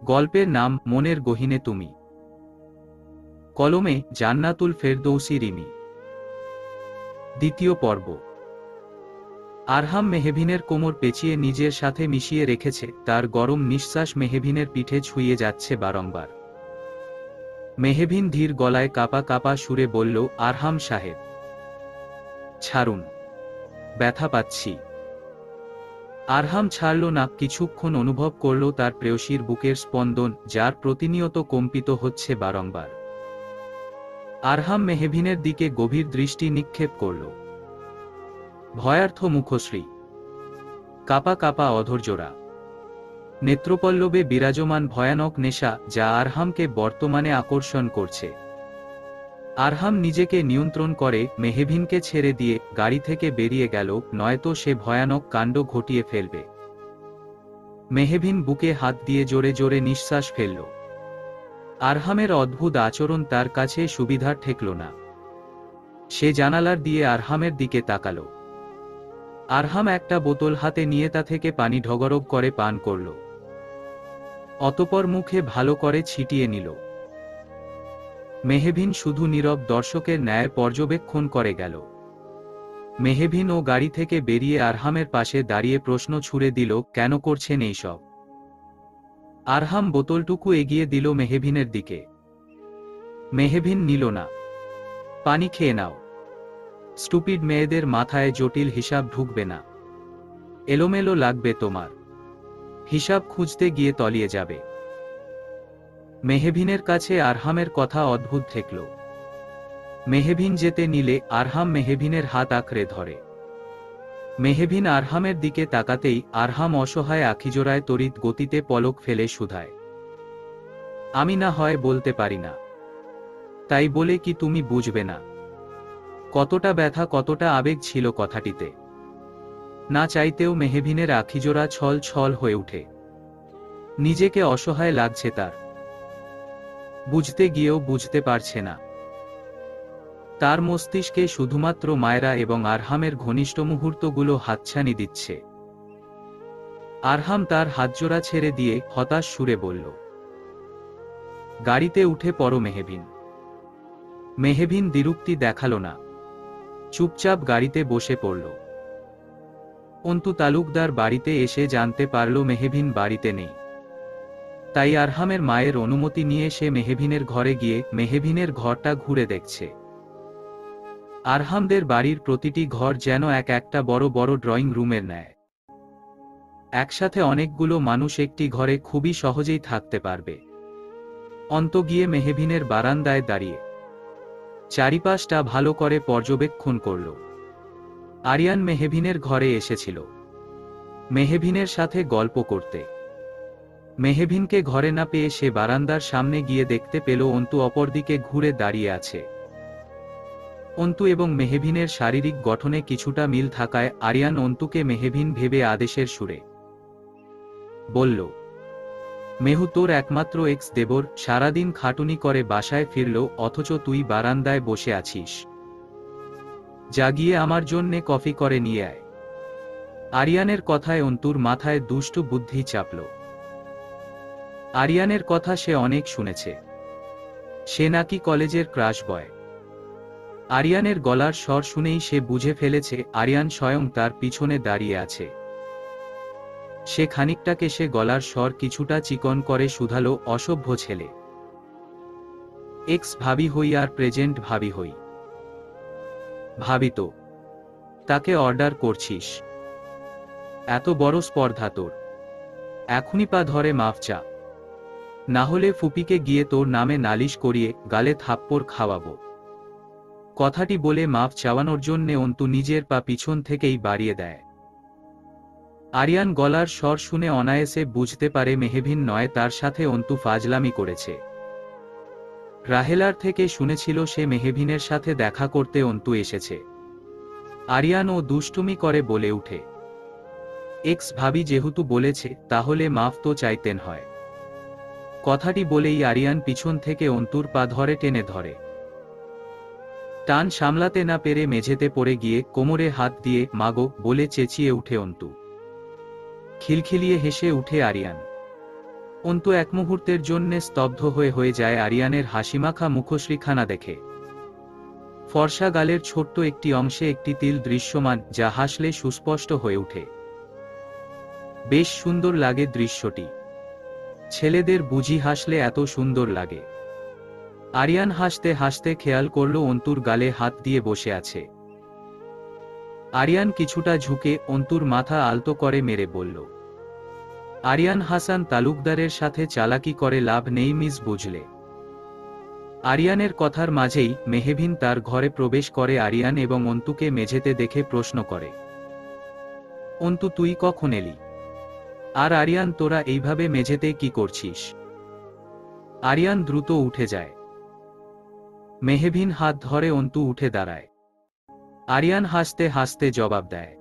গল্পের নাম মনের গহীনে তুমি। কলমে জান্নাতুল ফেরদৌসী রিমি। দ্বিতীয় পর্ব। আরহাম মেহবিনের কোমর পেঁচিয়ে নিজের সাথে মিশিয়ে রেখেছে, তার গরম নিঃশ্বাস মেহবিনের পিঠে ছুঁয়ে যাচ্ছে বারংবার। মেহবিন ধীর গলায় কাপা কাপা সুরে বলল, আরহাম সাহেব, ছাড়ুন, ব্যথা পাচ্ছি। আরহাম ছাড়ল না, কিছুক্ষণ অনুভব করল তার প্রেয়সীর বুকের স্পন্দন, যার প্রতিনিয়ত কম্পিত হচ্ছে বারংবার। আরহাম মেহবিনের দিকে গভীর দৃষ্টি নিক্ষেপ করল। ভয়ার্থ মুখশ্রী, কাপা কাপা অধৈর্যরা, নেত্রপল্লবে বিরাজমান ভয়ানক নেশা, যা আরহামকে বর্তমানে আকর্ষণ করছে। আরহাম নিজেকে নিয়ন্ত্রণ করে মেহবিনকে ছেড়ে দিয়ে গাড়ি থেকে বেরিয়ে গেল, নয়তো সে ভয়ানক কাণ্ড ঘটিয়ে ফেলবে। মেহবিন বুকে হাত দিয়ে জোরে জোরে নিঃশ্বাস ফেলল। আরহামের অদ্ভুত আচরণ তার কাছে সুবিধার ঠেকল না। সে জানালার দিয়ে আরহামের দিকে তাকাল। আরহাম একটা বোতল হাতে নিয়ে তা থেকে পানি ঢগরগ করে পান করল। অতঃপর মুখে ভালো করে ছিটিয়ে নিল। মেহবিন শুধু নীরব দর্শকের ন্যায় পর্যবেক্ষণ করে গেল। মেহবিন ও গাড়ি থেকে বেরিয়ে আরহামের পাশে দাঁড়িয়ে প্রশ্ন ছুড়ে দিল, কেন করছেন এইসব? আরহাম বোতলটুকু এগিয়ে দিল মেহবিনের দিকে। মেহবিন নিল না। পানি খেয়ে নাও। স্টুপিড মেয়েদের মাথায় জটিল হিসাব ঢুকবে না। এলোমেলো লাগবে তোমার। হিসাব খুঁজতে গিয়ে তলিয়ে যাবে। মেহবিনের কাছে আরহামের কথা অদ্ভুত ঠেকল। মেহবিন যেতে নিলে আরহাম মেহবিনের হাত আঁকড়ে ধরে। মেহবিন আরহামের দিকে তাকাতেই আরহাম অসহায় আখিজোড়ায় তড়িৎ গতিতে পলক ফেলে শুধায়, আমি না হয় বলতে পারি না, তাই বলে কি তুমি বুঝবে না? কতটা ব্যথা, কতটা আবেগ ছিল কথাটিতে। না চাইতেও মেহবিনের আখিজোড়া ছল ছল হয়ে ওঠে। নিজেকে অসহায় লাগছে তার। বুঝতে গিয়েও বুঝতে পারছে না। তার মস্তিষ্কে শুধুমাত্র মায়রা এবং আরহামের ঘনিষ্ঠ মুহূর্তগুলো হাতছানি দিচ্ছে। আরহাম তার হাতজোড়া ছেড়ে দিয়ে হতাশ সুরে বলল, গাড়িতে উঠে পড়ো মেহবিন। মেহবিন দ্বিরুক্তি দেখাল না, চুপচাপ গাড়িতে বসে পড়ল। অন্তু তালুকদার বাড়িতে এসে জানতে পারল মেহবিন বাড়িতে নেই। তাই আরহামের মায়ের অনুমতি নিয়ে সে মেহবিনের ঘরে গিয়ে মেহবিনের ঘরটা ঘুরে দেখছে। আরহামদের বাড়ির প্রতিটি ঘর যেন এক একটা বড় বড় ড্রয়িং রুমের ন্যায়। একসাথে অনেকগুলো মানুষ একটি ঘরে খুবই সহজেই থাকতে পারবে। অন্ত গিয়ে মেহবিনের বারান্দায় দাঁড়িয়ে চারিপাশটা ভালো করে পর্যবেক্ষণ করল। আরিয়ান মেহবিনের ঘরে এসেছিল মেহবিনের সাথে গল্প করতে। মেহবিনকে ঘরে না পেয়ে সে বারান্দার সামনে গিয়ে দেখতে পেল অন্তু অপরদিকে ঘুরে দাঁড়িয়ে আছে। অন্তু এবং মেহবিনের শারীরিক গঠনে কিছুটা মিল থাকায় আরিয়ান অন্তুকে মেহবিন ভেবে আদেশের সুরে বলল, মেহু, তোর একমাত্র এক্স দেবর সারাদিন খাটুনি করে বাসায় ফিরল, অথচ তুই বারান্দায় বসে আছিস। জাগিয়ে আমার জন্যে কফি করে নিয়ে আয়। আরিয়ানের কথায় অন্তুর মাথায় দুষ্টু বুদ্ধি চাপল। আরিয়ানের কথা সে অনেক শুনেছে। সে নাকি কলেজের ক্রাশ বয়। আরিয়ানের গলার স্বর শুনেই সে বুঝে ফেলেছে আরিয়ান স্বয়ং তার পিছনে দাঁড়িয়ে আছে। সে খানিকটা কেশে গলার স্বর কিছুটা চিকন করে শুধালো, অসভ্য ছেলে। এক্স ভাবি হই আর প্রেজেন্ট ভাবি হই। ভাবি তো, তাকে অর্ডার করছিস? এত বড় স্পর্ধা তোর? এখনই পা ধরে মাফ চা, না হলে ফুপিকে গিয়ে তোর নামে নালিশ করিয়ে গালে থাপ্পড় খাওয়াবো। কথাটি বলে মাফ চাওয়ানোর জন্যে অন্তু নিজের পা পিছন থেকেই বাড়িয়ে দেয়। আরিয়ান গলার স্বর শুনে অনায়াসে বুঝতে পারে মেহবিন নয়, তার সাথে অন্তু ফাজলামি করেছে। রাহেলার থেকে শুনেছিল সে মেহবিনের সাথে দেখা করতে অন্তু এসেছে। আরিয়ান ও দুষ্টুমি করে বলে উঠে, এক্স ভাবি যেহেতু বলেছে তাহলে মাফ তো চাইতেন হয়। কথাটি বলেই আরিয়ান পিছন থেকে অন্তুর পা ধরে টেনে ধরে। টান সামলাতে না পেরে মেঝেতে পড়ে গিয়ে কোমরে হাত দিয়ে মাগো বলে চেঁচিয়ে উঠে অন্তু। খিলখিলিয়ে হেসে উঠে আরিয়ান। অন্তু এক মুহূর্তের জন্যে স্তব্ধ হয়ে যায় আরিয়ানের হাসিমাখা মুখশ্রীখানা দেখে। ফর্সা গালের ছোট্ট একটি অংশে একটি তিল দৃশ্যমান, যা হাসলে সুস্পষ্ট হয়ে ওঠে। বেশ সুন্দর লাগে দৃশ্যটি। ছেলেদের বুঝি হাসলে এত সুন্দর লাগে? আরিয়ান হাসতে হাসতে খেয়াল করল অন্তুর গালে হাত দিয়ে বসে আছে। আরিয়ান কিছুটা ঝুঁকে অন্তুর মাথা আলতো করে মেরে বলল, আরিয়ান হাসান তালুকদারের সাথে চালাকি করে লাভ নেই মিস, বুঝলে? আরিয়ানের কথার মাঝেই মেহবিন তার ঘরে প্রবেশ করে আরিয়ান এবং অন্তুকে মেঝেতে দেখে প্রশ্ন করে, অন্তু তুই কখন এলি? আর আরিয়ান তোরা এইভাবে মেঝেতে কি করছিস? আরিয়ান দ্রুত উঠে যায়। মেহবিন হাত ধরে অন্তু উঠে দাঁড়ায়। আরিয়ান হাসতে হাসতে জবাব দেয়,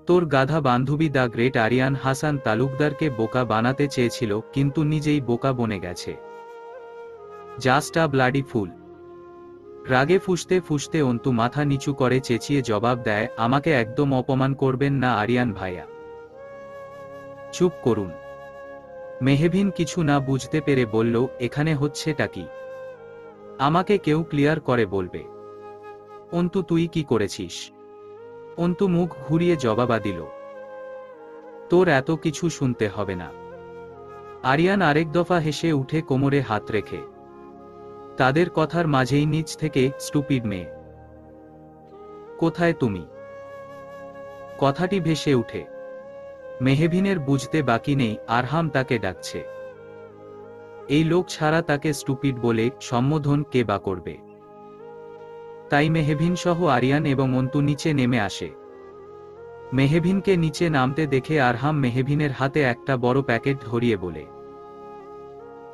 তোর গাধা বান্ধবী দ্য গ্রেট আরিয়ান হাসান তালুকদারকে বোকা বানাতে চেয়েছিল, কিন্তু নিজেই বোকা বনে গেছে। জাস্ট আ ব্লাডি ফুল। রাগে ফুঁসতে ফুঁসতে অন্তু মাথা নিচু করে চেঁচিয়ে জবাব দেয়, আমাকে একদম অপমান করবেন না আরিয়ান ভাইয়া। চুপ করুন। মেহবিন কিছু না বুঝতে পেরে বলল, এখানে হচ্ছেটা কি? আমাকে কেউ ক্লিয়ার করে বলবে। অন্তু তুই কি করেছিস? অন্তু মুখ ঘুরিয়ে জবাবা দিল, তোর এত কিছু শুনতে হবে না। আরিয়ান আরেক দফা হেসে উঠে কোমরে হাত রেখে। তাদের কথার মাঝেই নিচ থেকে, স্টুপিড মেয়ে, কোথায় তুমি? কথাটি ভেসে উঠে। মেহবিনের বুঝতে বাকি নেই আরহাম তাকে ডাকছে। এই লোক ছাড়া তাকে স্টুপিড বলে সম্বোধন কে বা করবে? তাই মেহবিন সহ আরিয়ান এবং অন্তু নিচে নেমে আসে। মেহবিনকে নিচে নামতে দেখে আরহাম মেহবিনের হাতে একটা বড় প্যাকেট ধরিয়ে বলে,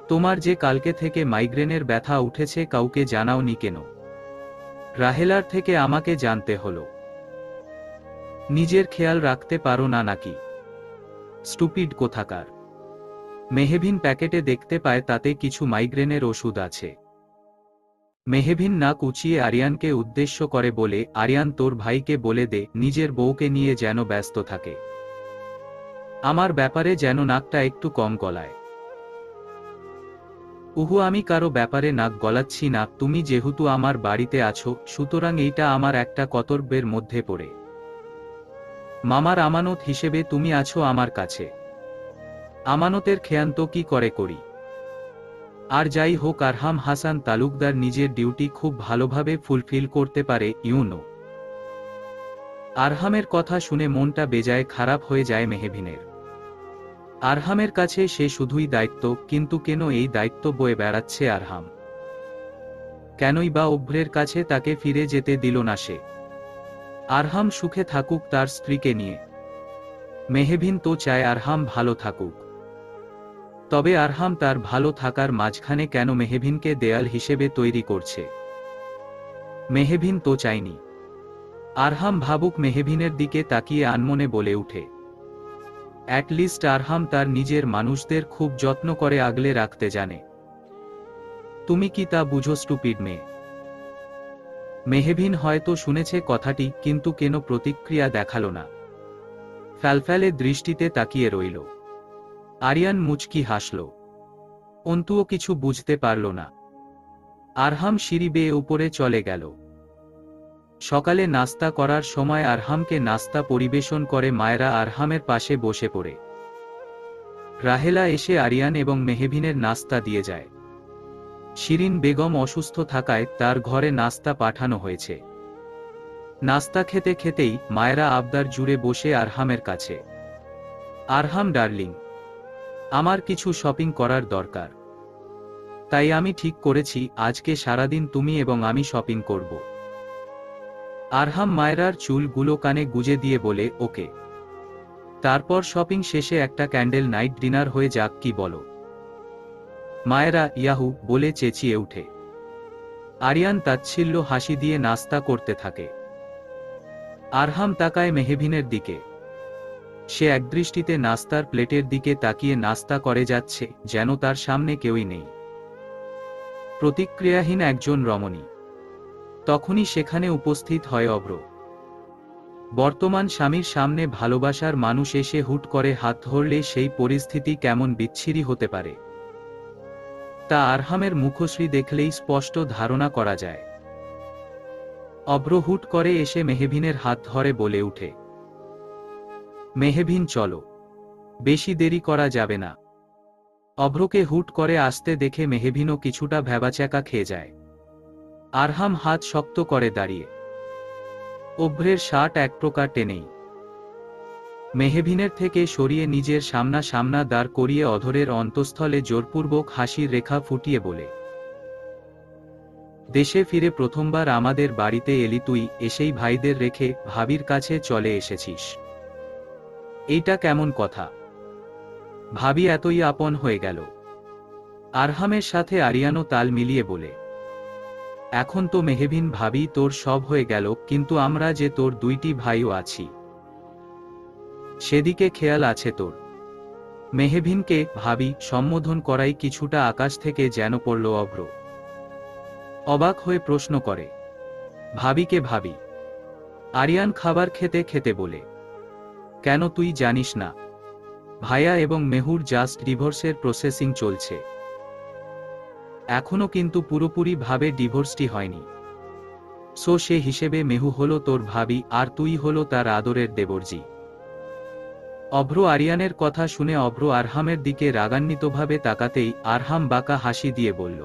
তোমার যে কালকে থেকে মাইগ্রেনের ব্যথা উঠেছে কাউকে জানাওনি কেন? রাহেলার থেকে আমাকে জানতে হলো। নিজের খেয়াল রাখতে পারো না নাকি? স্টুপিড কোথাকার। মেহবিন প্যাকেটে দেখতে পায় তাতে কিছু মাইগ্রেনের ওষুধ আছে। মেহবিন নাক উঁচিয়ে আরিয়ানকে উদ্দেশ্য করে বলে, আরিয়ান তোর ভাইকে বলে দে নিজের বউকে নিয়ে যেন ব্যস্ত থাকে। আমার ব্যাপারে যেন নাকটা একটু কম গলায়। উহু, আমি কারো ব্যাপারে নাক গলাচ্ছি না। তুমি যেহেতু আমার বাড়িতে আছো, সুতরাং এইটা আমার একটা কর্তব্যের মধ্যে পড়ে। মামার আমানত হিসেবে তুমি আছো আমার কাছে। আমানতের খেয়াল তো কি করে করি? আর যাই হোক, আরহাম হাসান তালুকদার নিজের ডিউটি খুব ভালোভাবে ফুলফিল করতে পারে, ইউনো। আরহামের কথা শুনে মনটা বেজায় খারাপ হয়ে যায় মেহবিনের। আরহামের কাছে সে শুধুই দায়িত্ব, কিন্তু কেন এই দায়িত্ব বয়ে বেড়াচ্ছে আরহাম? কেনই বা অভ্রের কাছে তাকে ফিরে যেতে দিল না সে? আরহাম সুখে থাকুক তার স্ত্রীকে নিয়ে। মেহবিন তো চায় আরহাম ভালো থাকুক। তবে আরহাম তার ভালো থাকার মাঝখানে কেন মেহবিনকে দেয়াল হিসেবে তৈরি করছে? মেহবিন তো চায়নি। আরহাম ভাবুক। মেহবিনের দিকে তাকিয়ে আনমনে বলে উঠে, অ্যাটলিস্ট আরহাম তার নিজের মানুষদের খুব যত্ন করে আগলে রাখতে জানে। তুমি কি তা বুঝো স্টুপিড মেয়ে? মেহবিন হয়তো শুনেছে কথাটি, কিন্তু কেন প্রতিক্রিয়া দেখালো না। ফ্যালফ্যালে দৃষ্টিতে তাকিয়ে রইল। আরিয়ান মুচকি হাসল। অন্তুও কিছু বুঝতে পারল না। আরহাম সিঁড়ি বেয়ে উপরে চলে গেল। সকালে নাস্তা করার সময় আরহামকে নাস্তা পরিবেশন করে মায়েরা আরহামের পাশে বসে পড়ে। রাহেলা এসে আরিয়ান এবং মেহবিনের নাস্তা দিয়ে যায়। শিরিন বেগম অসুস্থ থাকায় তার ঘরে নাস্তা পাঠানো হয়েছে। নাস্তা খেতে খেতেই মায়েরা আবদার জুড়ে বসে আরহামের কাছে, আরহাম ডার্লিং, আমার কিছু শপিং করার দরকার। তাই আমি ঠিক করেছি আজকে সারাদিন তুমি এবং আমি শপিং করব। আরহাম মায়েরার চুলগুলো কানে গুজে দিয়ে বলে, ওকে। তারপর শপিং শেষে একটা ক্যান্ডেল নাইট ডিনার হয়ে যাক, কি বলো? মায়েরা ইয়াহু বলে চেঁচিয়ে উঠে। আরিয়ান তাচ্ছিল্য হাসি দিয়ে নাস্তা করতে থাকে। আরহাম তাকায় মেহবিনের দিকে। সে একদৃষ্টিতে নাস্তার প্লেটের দিকে তাকিয়ে নাস্তা করে যাচ্ছে, যেন তার সামনে কেউই নেই। প্রতিক্রিয়াহীন একজন রমণী। তখনই সেখানে উপস্থিত হয় অভ্র। বর্তমান স্বামীর সামনে ভালোবাসার মানুষ এসে হুট করে হাত ধরলে সেই পরিস্থিতি কেমন বিচ্ছিরি হতে পারে তা আরহামের মুখশ্রী দেখলেই স্পষ্ট ধারণা করা যায়। অভ্র হুট করে এসে মেহবিনের হাত ধরে বলে উঠে, মেহবিন চলো, বেশি দেরি করা যাবে না। অভ্রকে হুট করে আসতে দেখে মেহবিনও কিছুটা ভ্যাবাচ্যাকা খেয়ে যায়। আরহাম হাত শক্ত করে দাঁড়িয়ে অভ্রের শার্ট এক প্রকার টেনেই মেহবিনের থেকে সরিয়ে নিজের সামনা দাঁড় করিয়ে অধরের অন্তঃস্থলে জোরপূর্বক হাসির রেখা ফুটিয়ে বলে, দেশে ফিরে প্রথমবার আমাদের বাড়িতে এলি তুই, এসেই ভাইদের রেখে ভাবির কাছে চলে এসেছিস। এইটা কেমন কথা? ভাবি এতই আপন হয়ে গেল? আরহামের সাথে আরিয়ানও তাল মিলিয়ে বলে, এখন তো মেহবিন ভাবি তোর সব হয়ে গেল, কিন্তু আমরা যে তোর দুইটি ভাইও আছি, সেদিকে খেয়াল আছে তোর? মেহবিনকে ভাবি সম্বোধন করাই কিছুটা আকাশ থেকে যেন পড়ল অভ্র। অবাক হয়ে প্রশ্ন করে, ভাবিকে ভাবি? আরিয়ান খাবার খেতে খেতে বলে, কেন তুই জানিস না? ভাইয়া এবং মেহুর জাস্ট ডিভোর্সের প্রসেসিং চলছে, এখনো কিন্তু পুরোপুরি ভাবে ডিভোর্সটি হয়নি। সো সে হিসেবে মেহু হলো তোর ভাবি, আর তুই হলো তার আদরের দেবরজি। অভ্র আরিয়ানের কথা শুনে অভ্র আরহামের দিকে রাগান্বিতভাবে তাকাতেই আরহাম বাঁকা হাসি দিয়ে বলল,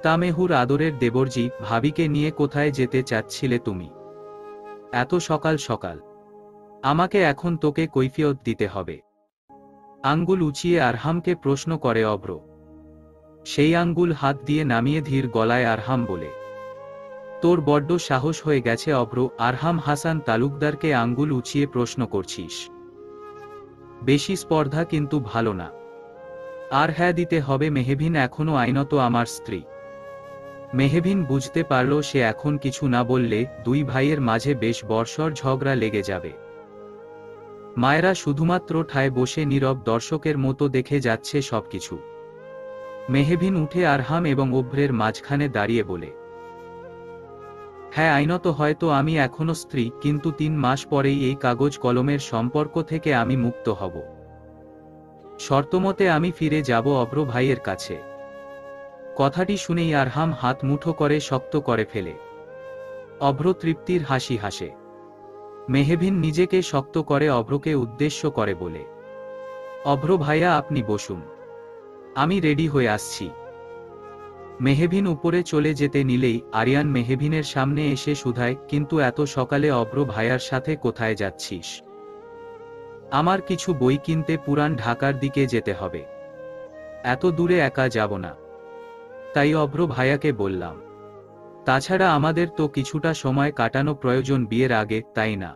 তা মেহুর আদরের দেবরজি ভাবিকে নিয়ে কোথায় যেতে চাচ্ছিলে তুমি এত সকাল সকাল? আমাকে এখন তোকে কৈফিয়ত দিতে হবে। আঙ্গুল উঁচিয়ে আরহামকে প্রশ্ন করে অভ্র। সেই আঙ্গুল হাত দিয়ে নামিয়ে ধীর গলায় আরহাম বলে, তোর বড্ড সাহস হয়ে গেছে অভ্র। আরহাম হাসান তালুকদারকে আঙ্গুল উঁচিয়ে প্রশ্ন করছিস? বেশি স্পর্ধা কিন্তু ভালো না। আর হ্যাঁ দিতে হবে, মেহবিন এখনো আইনত আমার স্ত্রী। মেহবিন বুঝতে পারল সে এখন কিছু না বললে দুই ভাইয়ের মাঝে বেশ বর্ষর ঝগড়া লেগে যাবে। মায়েরা শুধুমাত্র ঠায় বসে নীরব দর্শকের মতো দেখে যাচ্ছে সবকিছু। মেহবিন উঠে আরহাম এবং অভ্রের মাঝখানে দাঁড়িয়ে বলে, হ্যাঁ আইনত হয়তো আমি এখনো স্ত্রী, কিন্তু 3 মাস পরেই এই কাগজ কলমের সম্পর্ক থেকে আমি মুক্ত হব। শর্তমতে আমি ফিরে যাব অভ্র ভাইয়ের কাছে। কথাটি শুনেই আরহাম হাত মুঠো করে শক্ত করে ফেলে। অভ্র তৃপ্তির হাসি হাসে। মেহবিন নিজেকে শক্ত করে অভ্রকে উদ্দেশ্য করে বলে, অভ্র ভাইয়া আপনি বসুন, আমি রেডি হয়ে আসছি। মেহবিন উপরে চলে যেতে নিলেই আরিয়ান মেহবিনের সামনে এসে শুধায়, কিন্তু এত সকালে অভ্র ভাইয়ার সাথে কোথায় যাচ্ছিস? আমার কিছু বই কিনতে পুরান ঢাকার দিকে যেতে হবে, এত দূরে একা যাব না। তাই অভ্র ভাইয়াকে বললাম, তাছাড়া আমাদের তো কিছুটা সময় কাটানো প্রয়োজন বিয়ের আগে, তাই না?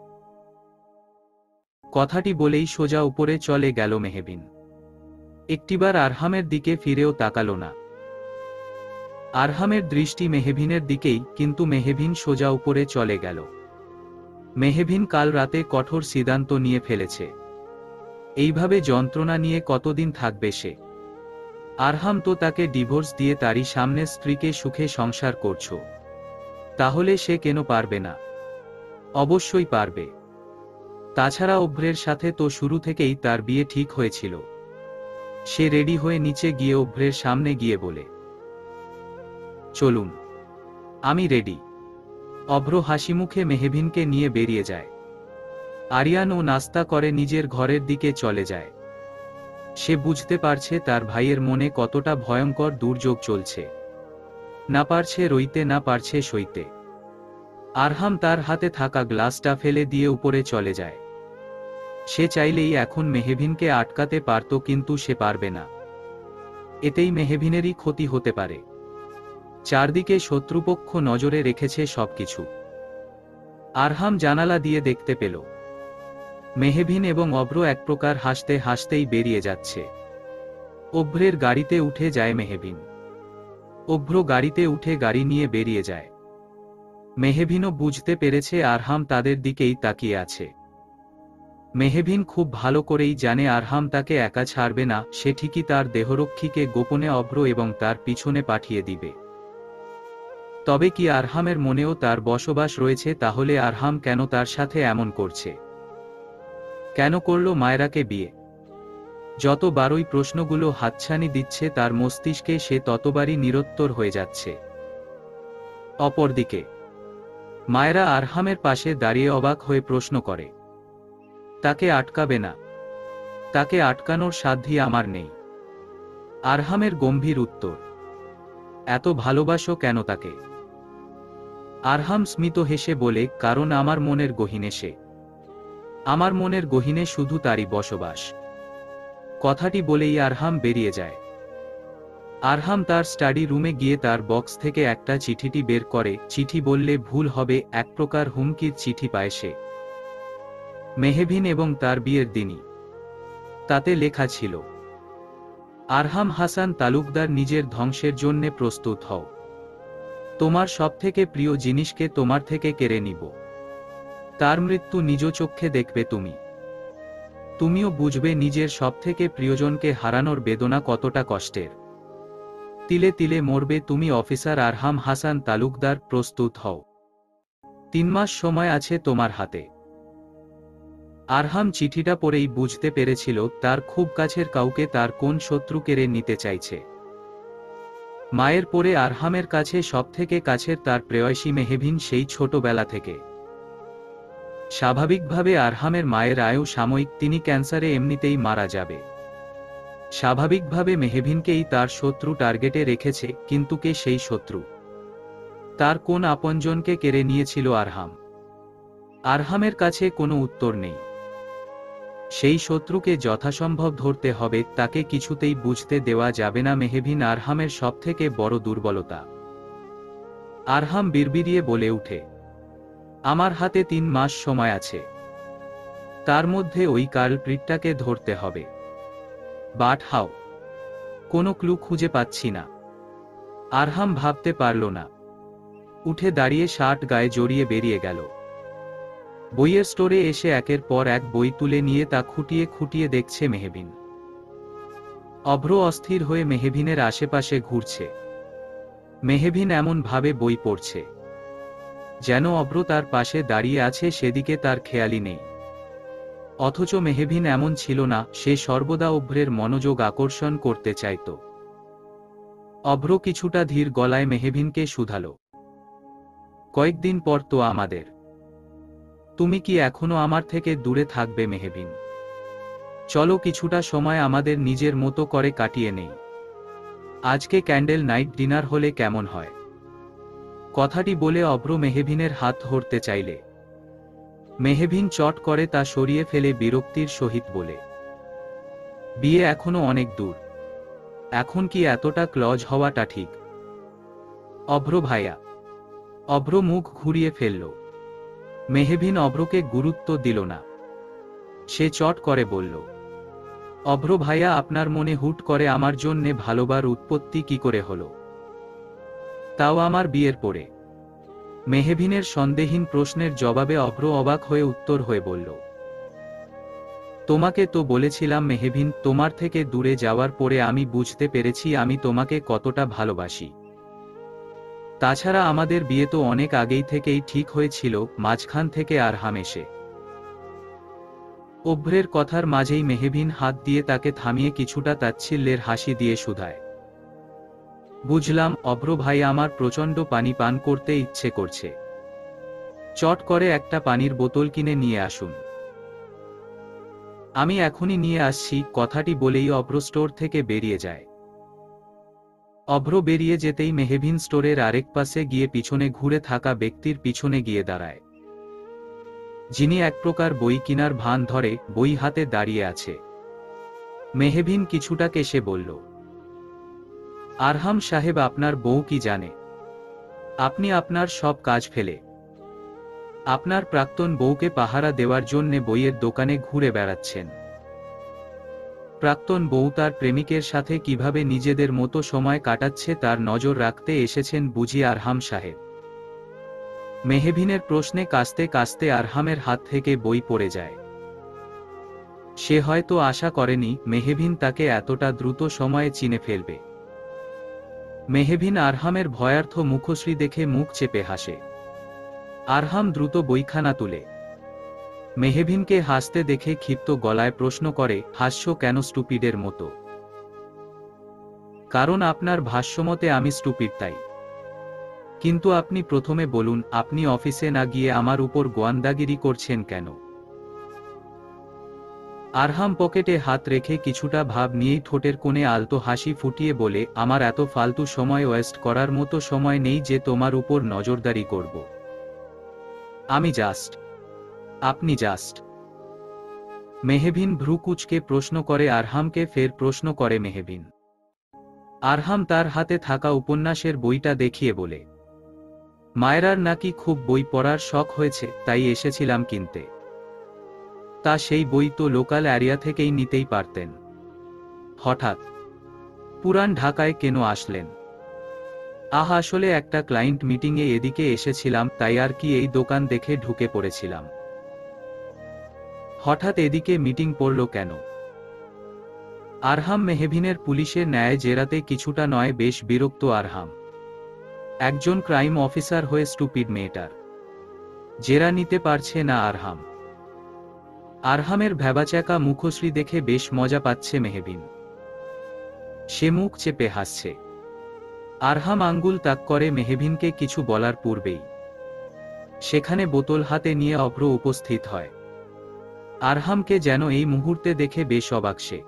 কথাটি বলেই সোজা উপরে চলে গেল মেহবিন। একটিবার আরহামের দিকে ফিরেও তাকালো না। আরহামের দৃষ্টি মেহবিনের দিকেই, কিন্তু মেহবিন সোজা উপরে চলে গেল। মেহবিন কাল রাতে কঠোর সিদ্ধান্ত নিয়ে ফেলেছে। এইভাবে যন্ত্রণা নিয়ে কতদিন থাকবে সে? আরহাম তো তাকে ডিভোর্স দিয়ে তারই সামনে স্ত্রীকে সুখে সংসার করছো, তাহলে সে কেন পারবে না? অবশ্যই পারবে। তাছাড়া অভ্রের সাথে তো শুরু থেকেই তার বিয়ে ঠিক হয়েছিল। সে রেডি হয়ে নিচে গিয়ে অভ্রের সামনে গিয়ে বলে, চলুন, আমি রেডি। অভ্র হাসিমুখে মেহবিনকে নিয়ে বেরিয়ে যায়। আরিয়ান ও নাস্তা করে নিজের ঘরের দিকে চলে যায়। সে বুঝতে পারছে তার ভাইয়ের মনে কতটা ভয়ঙ্কর দুর্যোগ চলছে। না পারছে রইতে, না পারছে সইতে। আরহাম তার হাতে থাকা গ্লাসটা ফেলে দিয়ে উপরে চলে যায়। সে চাইলেই এখন মেহবিনকে আটকাতে পারত, কিন্তু সে পারবে না। এতেই মেহবিনেরই ক্ষতি হতে পারে। চারদিকে শত্রুপক্ষ নজরে রেখেছে সবকিছু। আরহাম জানালা দিয়ে দেখতে পেল মেহবিন এবং অভ্র এক প্রকার হাসতে হাসতেই বেরিয়ে যাচ্ছে। অভ্রের গাড়িতে উঠে যায় মেহবিন। অভ্র গাড়িতে উঠে গাড়ি নিয়ে বেরিয়ে যায়। মেহবিনও বুঝতে পেরেছে আরহাম তাদের দিকেই তাকিয়ে আছে। মেহবিন খুব ভালো করেই জানে আরহাম তাকে একা ছাড়বে না, সে ঠিকই তার দেহরক্ষীকে গোপনে অভ্র এবং তার পিছনে পাঠিয়ে দিবে। তবে কি আরহামের মনেও তার বসবাস রয়েছে? তাহলে আরহাম কেন তার সাথে এমন করছে? কেন করল মায়রাকে বিয়ে? যতবারই প্রশ্নগুলো হাতছানি দিচ্ছে তার মস্তিষ্কে, সে ততবারই নিরুত্তর হয়ে যাচ্ছে। অপরদিকে মায়রা আরহামের পাশে দাঁড়িয়ে অবাক হয়ে প্রশ্ন করে, তাকে আটকাবে না? তাকে আটকানোর সাধ্যই আমার নেই। আরহামের গম্ভীর উত্তর, এত ভালোবাসো কেন তাকে? আরহাম স্মিত হেসে বলে, কারণ আমার মনের গহীনে সে। আমার মনের গহীনে শুধু তারই বসবাস। কথাটি বলেই আরহাম বেরিয়ে যায়। আরহাম তার স্টাডি রুমে গিয়ে তার বক্স থেকে একটা চিঠিটি বের করে। চিঠি বললে ভুল হবে, এক প্রকার হুমকির চিঠি পায় সে। মেহবিন এবং তার বিয়ের দিনই। তাতে লেখা ছিল, আরহাম হাসান তালুকদার, নিজের ধ্বংসের জন্যে প্রস্তুত হও। তোমার সবথেকে প্রিয় জিনিসকে তোমার থেকে কেড়ে নিব। তার মৃত্যু নিজ চক্ষে দেখবে তুমি। তুমিও বুঝবে নিজের সবথেকে প্রিয়জনকে হারানোর বেদনা কতটা কষ্টের। তিলে তিলে মরবে তুমি। অফিসার আরহাম হাসান তালুকদার, প্রস্তুত হও। 3 মাস সময় আছে তোমার হাতে। আরহাম চিঠিটা পড়েই বুঝতে পেরেছিল তার খুব কাছের কাউকে তার কোন শত্রু কেড়ে নিতে চাইছে। মায়ের পরে আরহামের কাছে সবথেকে কাছের তার প্রেয়সী মেহবিন, সেই ছোটবেলা থেকে। স্বাভাবিকভাবে আরহামের মায়ের আয়ু সাময়িক, তিনি ক্যান্সারে এমনিতেই মারা যাবে। স্বাভাবিকভাবে মেহবিনকেই তার শত্রু টার্গেটে রেখেছে, কিন্তু কে সেই শত্রু? তার কোন আপনজনকে কেড়ে নিয়েছিল আরহাম? আরহামের কাছে কোনো উত্তর নেই। সেই শত্রুকে যথাসম্ভব ধরতে হবে, তাকে কিছুতেই বুঝতে দেওয়া যাবে না মেহবিন আরহামের সবথেকে বড় দুর্বলতা। আরহাম বিড়বিড়িয়ে বলে উঠে, আমার হাতে 3 মাস সময় আছে। তার মধ্যে ওই কালপ্রিটটাকে ধরতে হবে। But how? কোনো ক্লু খুঁজে পাচ্ছি না। আরহাম ভাবতে পারল না। উঠে দাঁড়িয়ে শার্ট গায়ে জড়িয়ে বেরিয়ে গেল। বইয়ের স্টোরে এসে একের পর এক বই তুলে নিয়ে তা খুঁটিয়ে খুঁটিয়ে দেখছে মেহবিন। অভ্র অস্থির হয়ে মেহবিনের আশেপাশে ঘুরছে। মেহবিন এমন ভাবে বই পড়ছে যেন অভ্র তার পাশে দাঁড়িয়ে আছে, সেদিকে তার খেয়ালই নেই। অথচ মেহবিন এমন ছিল না, সে সর্বদা অভ্রের মনোযোগ আকর্ষণ করতে চাইত। অভ্র কিছুটা ধীর গলায় মেহবিনকে শুধালো, কয়েকদিন পর তো আমাদের। তুমি কি এখনো আমার থেকে দূরে থাকবে মেহবিন? চলো কিছুটা সময় আমাদের নিজের মতো করে কাটিয়ে নেই। আজকে ক্যান্ডেল নাইট ডিনার হলে কেমন হয়? কথাটি বলে অভ্র মেহবিনের হাত ধরতে চাইলে মেহবিন চট করে তা সরিয়ে ফেলে বিরক্তির সহিত বলে, বিয়ে এখনো অনেক দূর। এখন কি এতটা ক্লজ হওয়াটা ঠিক? অভ্র ভাইয়া। অভ্র মুখ ঘুরিয়ে ফেলল। মেহবিন অভ্রকে গুরুত্ব দিল না। সে চট করে বলল, অভ্র ভাইয়া, আপনার মনে হুট করে আমার জন্যে ভালোবার উৎপত্তি কি করে হলো? তাও আমার বিয়ের পরে? মেহবিনের সন্দেহহীন প্রশ্নের জবাবে অভ্র অবাক হয়ে উত্তর হয়ে বলল, তোমাকে তো বলেছিলাম মেহবিন, তোমার থেকে দূরে যাওয়ার পরে আমি বুঝতে পেরেছি আমি তোমাকে কতটা ভালোবাসি। তাছাড়া আমাদের বিয়ে তো অনেক আগেই থেকেই ঠিক হয়েছিল, মাঝখান থেকে আরহাম এসে। অভ্রের কথার মাঝেই মেহবিন হাত দিয়ে তাকে থামিয়ে কিছুটা তাচ্ছিল্যের হাসি দিয়ে শুধায়, বুঝলাম অভ্র ভাই, আমার প্রচণ্ড পানি পান করতে ইচ্ছে করছে। চট করে একটা পানির বোতল কিনে নিয়ে আসুন। আমি এখনই নিয়ে আসছি। কথাটি বলেই অভ্র স্টোর থেকে বেরিয়ে যায়। অভ্র বেরিয়ে যেতেই মেহবিন স্টোরের আরেক পাশে গিয়ে পিছনে ঘুরে থাকা ব্যক্তির পিছনে গিয়ে দাঁড়ায়, যিনি এক প্রকার বই কিনার ভান ধরে বই হাতে দাঁড়িয়ে আছে। মেহবিন কিছুটা কেসে বলল, আরহাম সাহেব, আপনার বউ কি জানে আপনি আপনার সব কাজ ফেলে আপনার প্রাক্তন বউকে পাহারা দেওয়ার জন্যে বইয়ের দোকানে ঘুরে বেড়াচ্ছেন? প্রাক্তন বউ তার প্রেমিকের সাথে কিভাবে নিজেদের মতো সময় কাটাচ্ছে তার নজর রাখতে এসেছেন বুঝি আরহাম সাহেব? মেহবিনের প্রশ্নে কাস্তে কাস্তে আরহামের হাত থেকে বই পড়ে যায়। সে হয়তো আশা করেনি মেহবিন তাকে এতটা দ্রুত সময়ে চিনে ফেলবে। মেহবিন আরহামের ভয়ার্থ মুখশ্রী দেখে মুখ চেপে হাসে। আরহাম দ্রুত বইখানা তুলে মেহবিনকে হাসতে দেখে ক্ষিপ্ত গলায় প্রশ্ন করে, হাস্য কেন স্টুপিডের মতো? কারণ আপনার ভাষ্যমতে আমি স্টুপিড তাই। কিন্তু আপনি প্রথমে বলুন, আপনি অফিসে না গিয়ে আমার উপর গোয়ান্দাগিরি করছেন কেন? আরহাম পকেটে হাত রেখে কিছুটা ভাব নিয়েই ঠোঁটের কোণে আলতো হাসি ফুটিয়ে বলে, আমার এত ফালতু সময় ওয়েস্ট করার মতো সময় নেই যে তোমার উপর নজরদারি করব। আপনি জাস্ট। মেহবিন ভ্রু কুঁচকে প্রশ্ন করে আরহামকে, ফের প্রশ্ন করে মেহবিন। আরহাম তার হাতে থাকা উপন্যাসের বইটা দেখিয়ে বলে, মায়েরার নাকি খুব বই পড়ার শখ হয়েছে, তাই এসেছিলাম কিনতে। তা সেই বই তো লোকাল এরিয়া থেকেই নিতেই পারতেন। হঠাৎ পুরান ঢাকায় কেন আসলেন? আসলে একটা ক্লায়েন্ট মিটিংয়ে এদিকে এসেছিলাম, তাই আর কি এই দোকান দেখে ঢুকে পড়েছিলাম। হঠাৎ এদিকে মিটিং পড়ল কেন? আরহাম মেহবিনের পুলিশের ন্যায় জেরাতে কিছুটা নয় বেশ বিরক্ত আরহাম। একজন ক্রাইম অফিসার হয়ে স্টুপিড মেয়েটার জেরা নিতে পারছে না আরহাম। আরহামের ভ্যাবাচ্যাকা মুখশ্রী দেখে বেশ মজা পাচ্ছে মেহবিন। সে মুখ চেপে হাসছে। আরহাম আঙ্গুল তাক করে মেহবিনকে কিছু বলার পূর্বেই সেখানে বোতল হাতে নিয়ে অভ্র উপস্থিত হয়। আরহামকে যেন এই মুহূর্তে দেখে বেশ অবাক সে।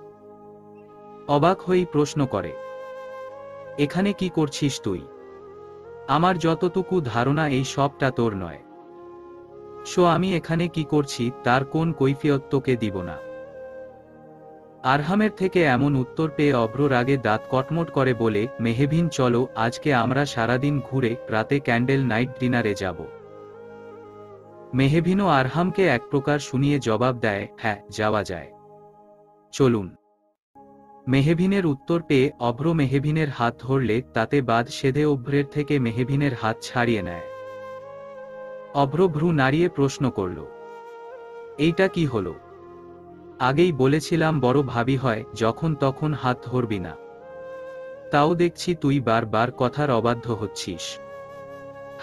অবাক হয়েই প্রশ্ন করে, এখানে কি করছিস তুই? আমার যতটুকু ধারণা এই সবটা তোর নয়। আমি এখানে কি করছি তার কোন কৈফিয়ত তোকে দিব না। আরহামের থেকে এমন উত্তর পেয়ে অভ্র রাগে দাঁত কটমট করে বলে, মেহবিন চলো, আজকে আমরা সারাদিন ঘুরে রাতে ক্যান্ডেল নাইট ডিনারে যাব। মেহবিনও আরহামকে এক প্রকার শুনিয়ে জবাব দেয়, হ্যাঁ যাওয়া যায়, চলুন। মেহবিনের উত্তর পেয়ে অভ্র মেহবিনের হাত ধরলে তাতে বাদ সেধে অভ্রের থেকে মেহবিনের হাত ছাড়িয়ে নেয়। অভ্র ভ্রু নাড়িয়ে প্রশ্ন করল, এইটা কি হলো? আগেই বলেছিলাম বড় ভাবি হয়, যখন তখন হাত ধরবি না। তাও দেখছি তুই বারবার কথার অবাধ্য হচ্ছিস।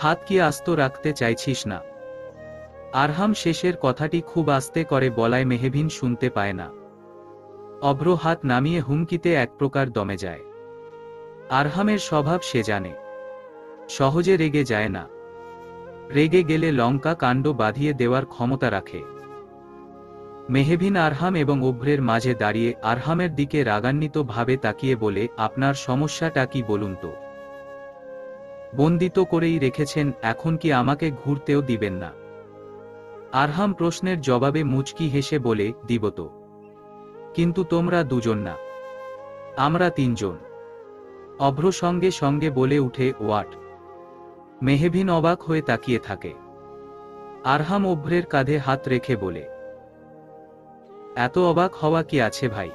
হাত কি আস্ত রাখতে চাইছিস না? আরহাম শেষের কথাটি খুব আস্তে করে বলায় মেহবিন শুনতে পায় না। অভ্র হাত নামিয়ে হুমকিতে এক প্রকার দমে যায়। আরহামের স্বভাব সে জানে, সহজে রেগে যায় না। রেগে গেলে লঙ্কা কাণ্ড বাঁধিয়ে দেওয়ার ক্ষমতা রাখে। মেহবিন আরহাম এবং অভ্রের মাঝে দাঁড়িয়ে আরহামের দিকে রাগান্বিত ভাবে তাকিয়ে বলে, আপনার সমস্যাটা কি বলুন তো? বন্দিত করেই রেখেছেন, এখন কি আমাকে ঘুরতেও দিবেন না? আরহাম প্রশ্নের জবাবে মুচকি হেসে বলে, দিব তো, কিন্তু তোমরা দুজন না, আমরা তিনজন। অভ্র সঙ্গে সঙ্গে বলে উঠে, হোয়াট? মেহবিন অবাক হয়ে তাকিয়ে থাকে। আরহাম অভ্রের কাঁধে হাত রেখে বলে, এত অবাক হওয়া কি আছে ভাই?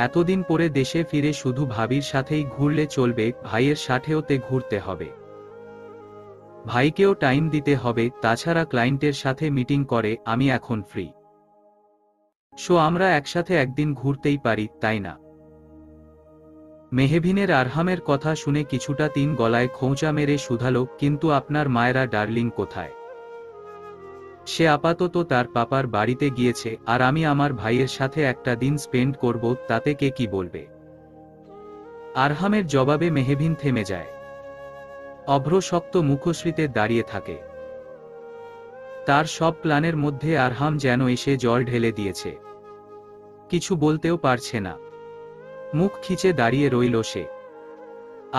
এতদিন পরে দেশে ফিরে শুধু ভাবির সাথেই ঘুরলে চলবে? ভাইয়ের সাথেওতে ঘুরতে হবে, ভাইকেও টাইম দিতে হবে। তাছাড়া ক্লায়েন্টের সাথে মিটিং করে আমি এখন ফ্রি। আমরা একসাথে একদিন ঘুরতেই পারি, তাই না? মেহবিনের আরহামের কথা শুনে কিছুটা তিন গলায় খোঁচা মেরে শুধালো, কিন্তু আপনার মায়েরা ডার্লিং কোথায়? সে আপাতত তার পাপার বাড়িতে গিয়েছে, আর আমি আমার ভাইয়ের সাথে একটা দিন স্পেন্ড করব, তাতে কে কি বলবে? আরহামের জবাবে মেহবিন থেমে যায়। অভ্র শক্ত মুখশ্রীতে দাঁড়িয়ে থাকে। তার সব প্ল্যানের মধ্যে আরহাম যেন এসে জল ঢেলে দিয়েছে। কিছু বলতেও পারছে না, মুখ খিচে দাঁড়িয়ে রইল সে।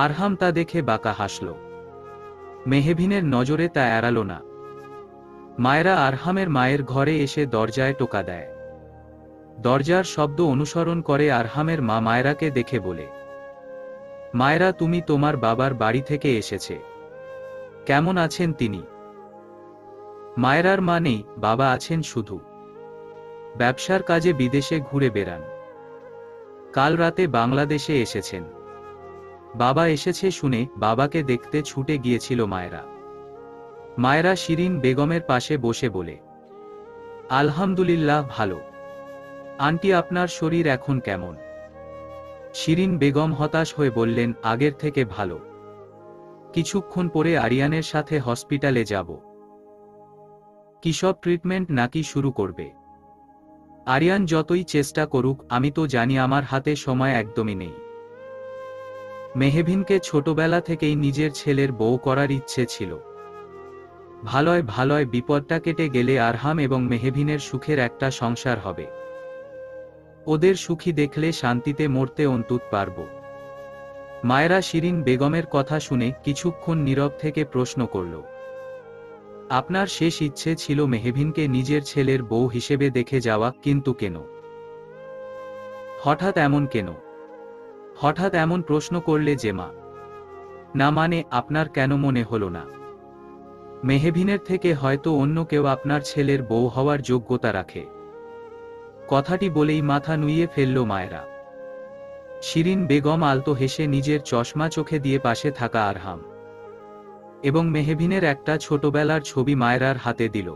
আরহাম তা দেখে বাঁকা হাসল। মেহবিনের নজরে তা এড়াল না। মায়েরা আরহামের মায়ের ঘরে এসে দরজায় টোকা দেয়। দরজার শব্দ অনুসরণ করে আরহামের মা মায়েরাকে দেখে বলে, মায়েরা তুমি তোমার বাবার বাড়ি থেকে এসেছে, কেমন আছেন তিনি? মায়েরার মা নেই, বাবা আছেন শুধু, ব্যবসার কাজে বিদেশে ঘুরে বেড়ান। কাল রাতে বাংলাদেশে এসেছেন। বাবা এসেছে শুনে বাবাকে দেখতে ছুটে গিয়েছিল মায়েরা। মায়েরা শিরিন বেগমের পাশে বসে বলে, আলহামদুলিল্লাহ ভালো। আন্টি আপনার শরীর এখন কেমন? শিরিন বেগম হতাশ হয়ে বললেন, আগের থেকে ভালো। কিছুক্ষণ পরে আরিয়ানের সাথে হসপিটালে যাব। কি সব ট্রিটমেন্ট নাকি শুরু করবে? আরিয়ান যতই চেষ্টা করুক, আমি তো জানি আমার হাতে সময় একদমই নেই। মেহবিনকে ছোটবেলা থেকেই নিজের ছেলের বউ করার ইচ্ছে ছিল। ভালোয় ভালোয় বিপদটা কেটে গেলে আরহাম এবং মেহবিনের সুখের একটা সংসার হবে। ওদের সুখী দেখলে শান্তিতে মরতে অন্তত পারব। মায়েরা শিরিন বেগমের কথা শুনে কিছুক্ষণ নীরব থেকে প্রশ্ন করল, আপনার শেষ ইচ্ছে ছিল মেহবিনকে নিজের ছেলের বউ হিসেবে দেখে যাওয়া, কিন্তু কেন? হঠাৎ এমন কেন? হঠাৎ এমন প্রশ্ন করলে যে মা? না মানে, আপনার কেন মনে হলো না মেহবিনের থেকে হয়তো অন্য কেউ আপনার ছেলের বউ হওয়ার যোগ্যতা রাখে? কথাটি বলেই মাথা নুইয়ে ফেলল মায়েরা। শিরিন বেগম আলতো হেসে নিজের চশমা চোখে দিয়ে পাশে থাকা আরহাম এবং মেহবিনের একটা ছোটবেলার ছবি মায়েরার হাতে দিল।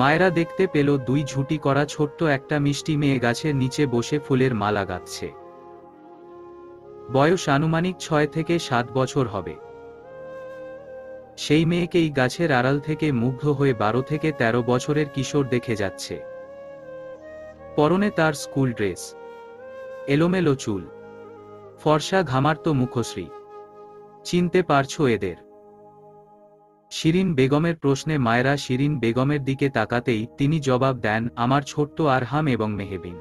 মায়েরা দেখতে পেল দুই ঝুঁটি করা ছোট্ট একটা মিষ্টি মেয়ে গাছের নিচে বসে ফুলের মালা গাঁথছে। বয়স আনুমানিক 6 থেকে 7 বছর হবে। সেই মেয়েকেই গাছের আড়াল থেকে মুগ্ধ হয়ে 12 থেকে 13 বছরের কিশোর দেখে যাচ্ছে। পরনে তার স্কুল ড্রেস, এলোমেলো চুল, ফর্সা ঘামার্ত মুখশ্রী। চিনতে পারছো এদের? শিরিন বেগমের প্রশ্নে মায়েরা শিরিন বেগমের দিকে তাকাতেই তিনি জবাব দেন, আমার ছোট্ট আরহাম এবং মেহবিন।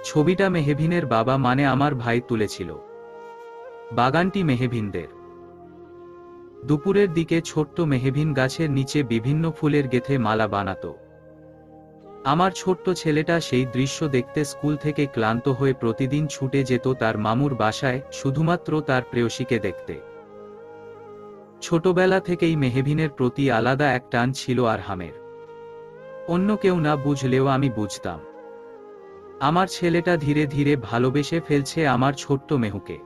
ছবিটা মেহবিনের বাবা মানে আমার ভাই তুলেছিল। বাগানটি মেহবিনদের। দুপুরের দিকে ছোট্ট মেহবিন গাছের নিচে বিভিন্ন ফুলের গেথে মালা বানাতো। আমার ছোট্ট ছেলেটা সেই দৃশ্য দেখতে স্কুল থেকে ক্লান্ত হয়ে প্রতিদিন ছুটে যেত তার মামুর বাসায়, শুধুমাত্র তার প্রেয়সীকে দেখতে। ছোটবেলা থেকেই মেহবিনের প্রতি আলাদা এক টান ছিল আরহামের। অন্য কেউ না বুঝলেও আমি বুঝতাম। আমার ছেলেটা ধীরে ধীরে ভালোবেসে ফেলছে আমার ছোট্ট মেহুকে।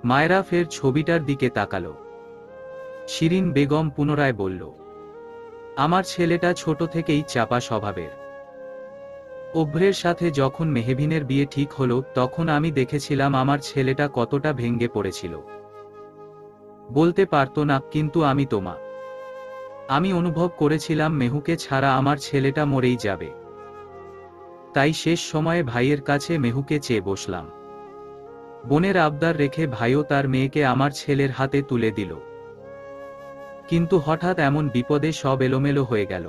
মায়েরা ফের ছবিটার দিকে তাকালো। শিরিন বেগম পুনরায় বলল, আমার ছেলেটা ছোট থেকেই চাপা স্বভাবের। অভ্রের সাথে যখন মেহবিনের বিয়ে ঠিক হলো, তখন আমি দেখেছিলাম আমার ছেলেটা কতটা ভেঙে পড়েছিল। বলতে পারতো না, কিন্তু আমি অনুভব করেছিলাম মেহুকে ছাড়া আমার ছেলেটা মরেই যাবে। তাই শেষ সময়ে ভাইয়ের কাছে মেহুকে চেয়ে বসলাম। বোনের আবদার রেখে ভাইও তার মেয়েকে আমার ছেলের হাতে তুলে দিল। কিন্তু হঠাৎ এমন বিপদে সব এলোমেলো হয়ে গেল।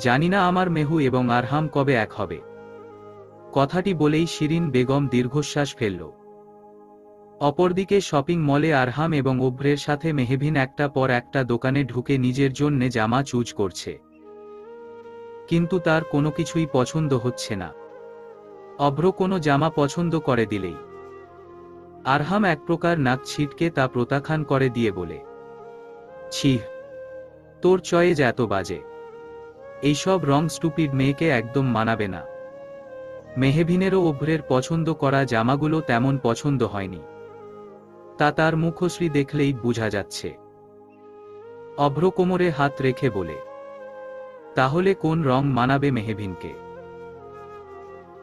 জানি না আমার মেহু এবং আরহাম কবে এক হবে। কথাটি বলেই শিরিন বেগম দীর্ঘশ্বাস ফেলল। অপরদিকে শপিং মলে আরহাম এবং অভ্রের সাথে মেহবিন একটা পর একটা দোকানে ঢুকে নিজের জন্যে জামা চুজ করছে। কিন্তু তার কোনো কিছুই পছন্দ হচ্ছে না। অভ্র কোনো জামা পছন্দ করে দিলেই আরহাম এক প্রকার নাক ছিটকে তা প্রত্যাখ্যান করে দিয়ে বলে, ছিহ, তোর চয়েজ এত বাজে। এইসব রং স্টুপিড মেয়েকে একদম মানাবে না। মেহবিনেরও অভ্রের পছন্দ করা জামাগুলো তেমন পছন্দ হয়নি। তা তার মুখশ্রী দেখলেই বোঝা যাচ্ছে। অভ্র কোমরে হাত রেখে বলে, তাহলে কোন রং মানাবে মেহবিনকে?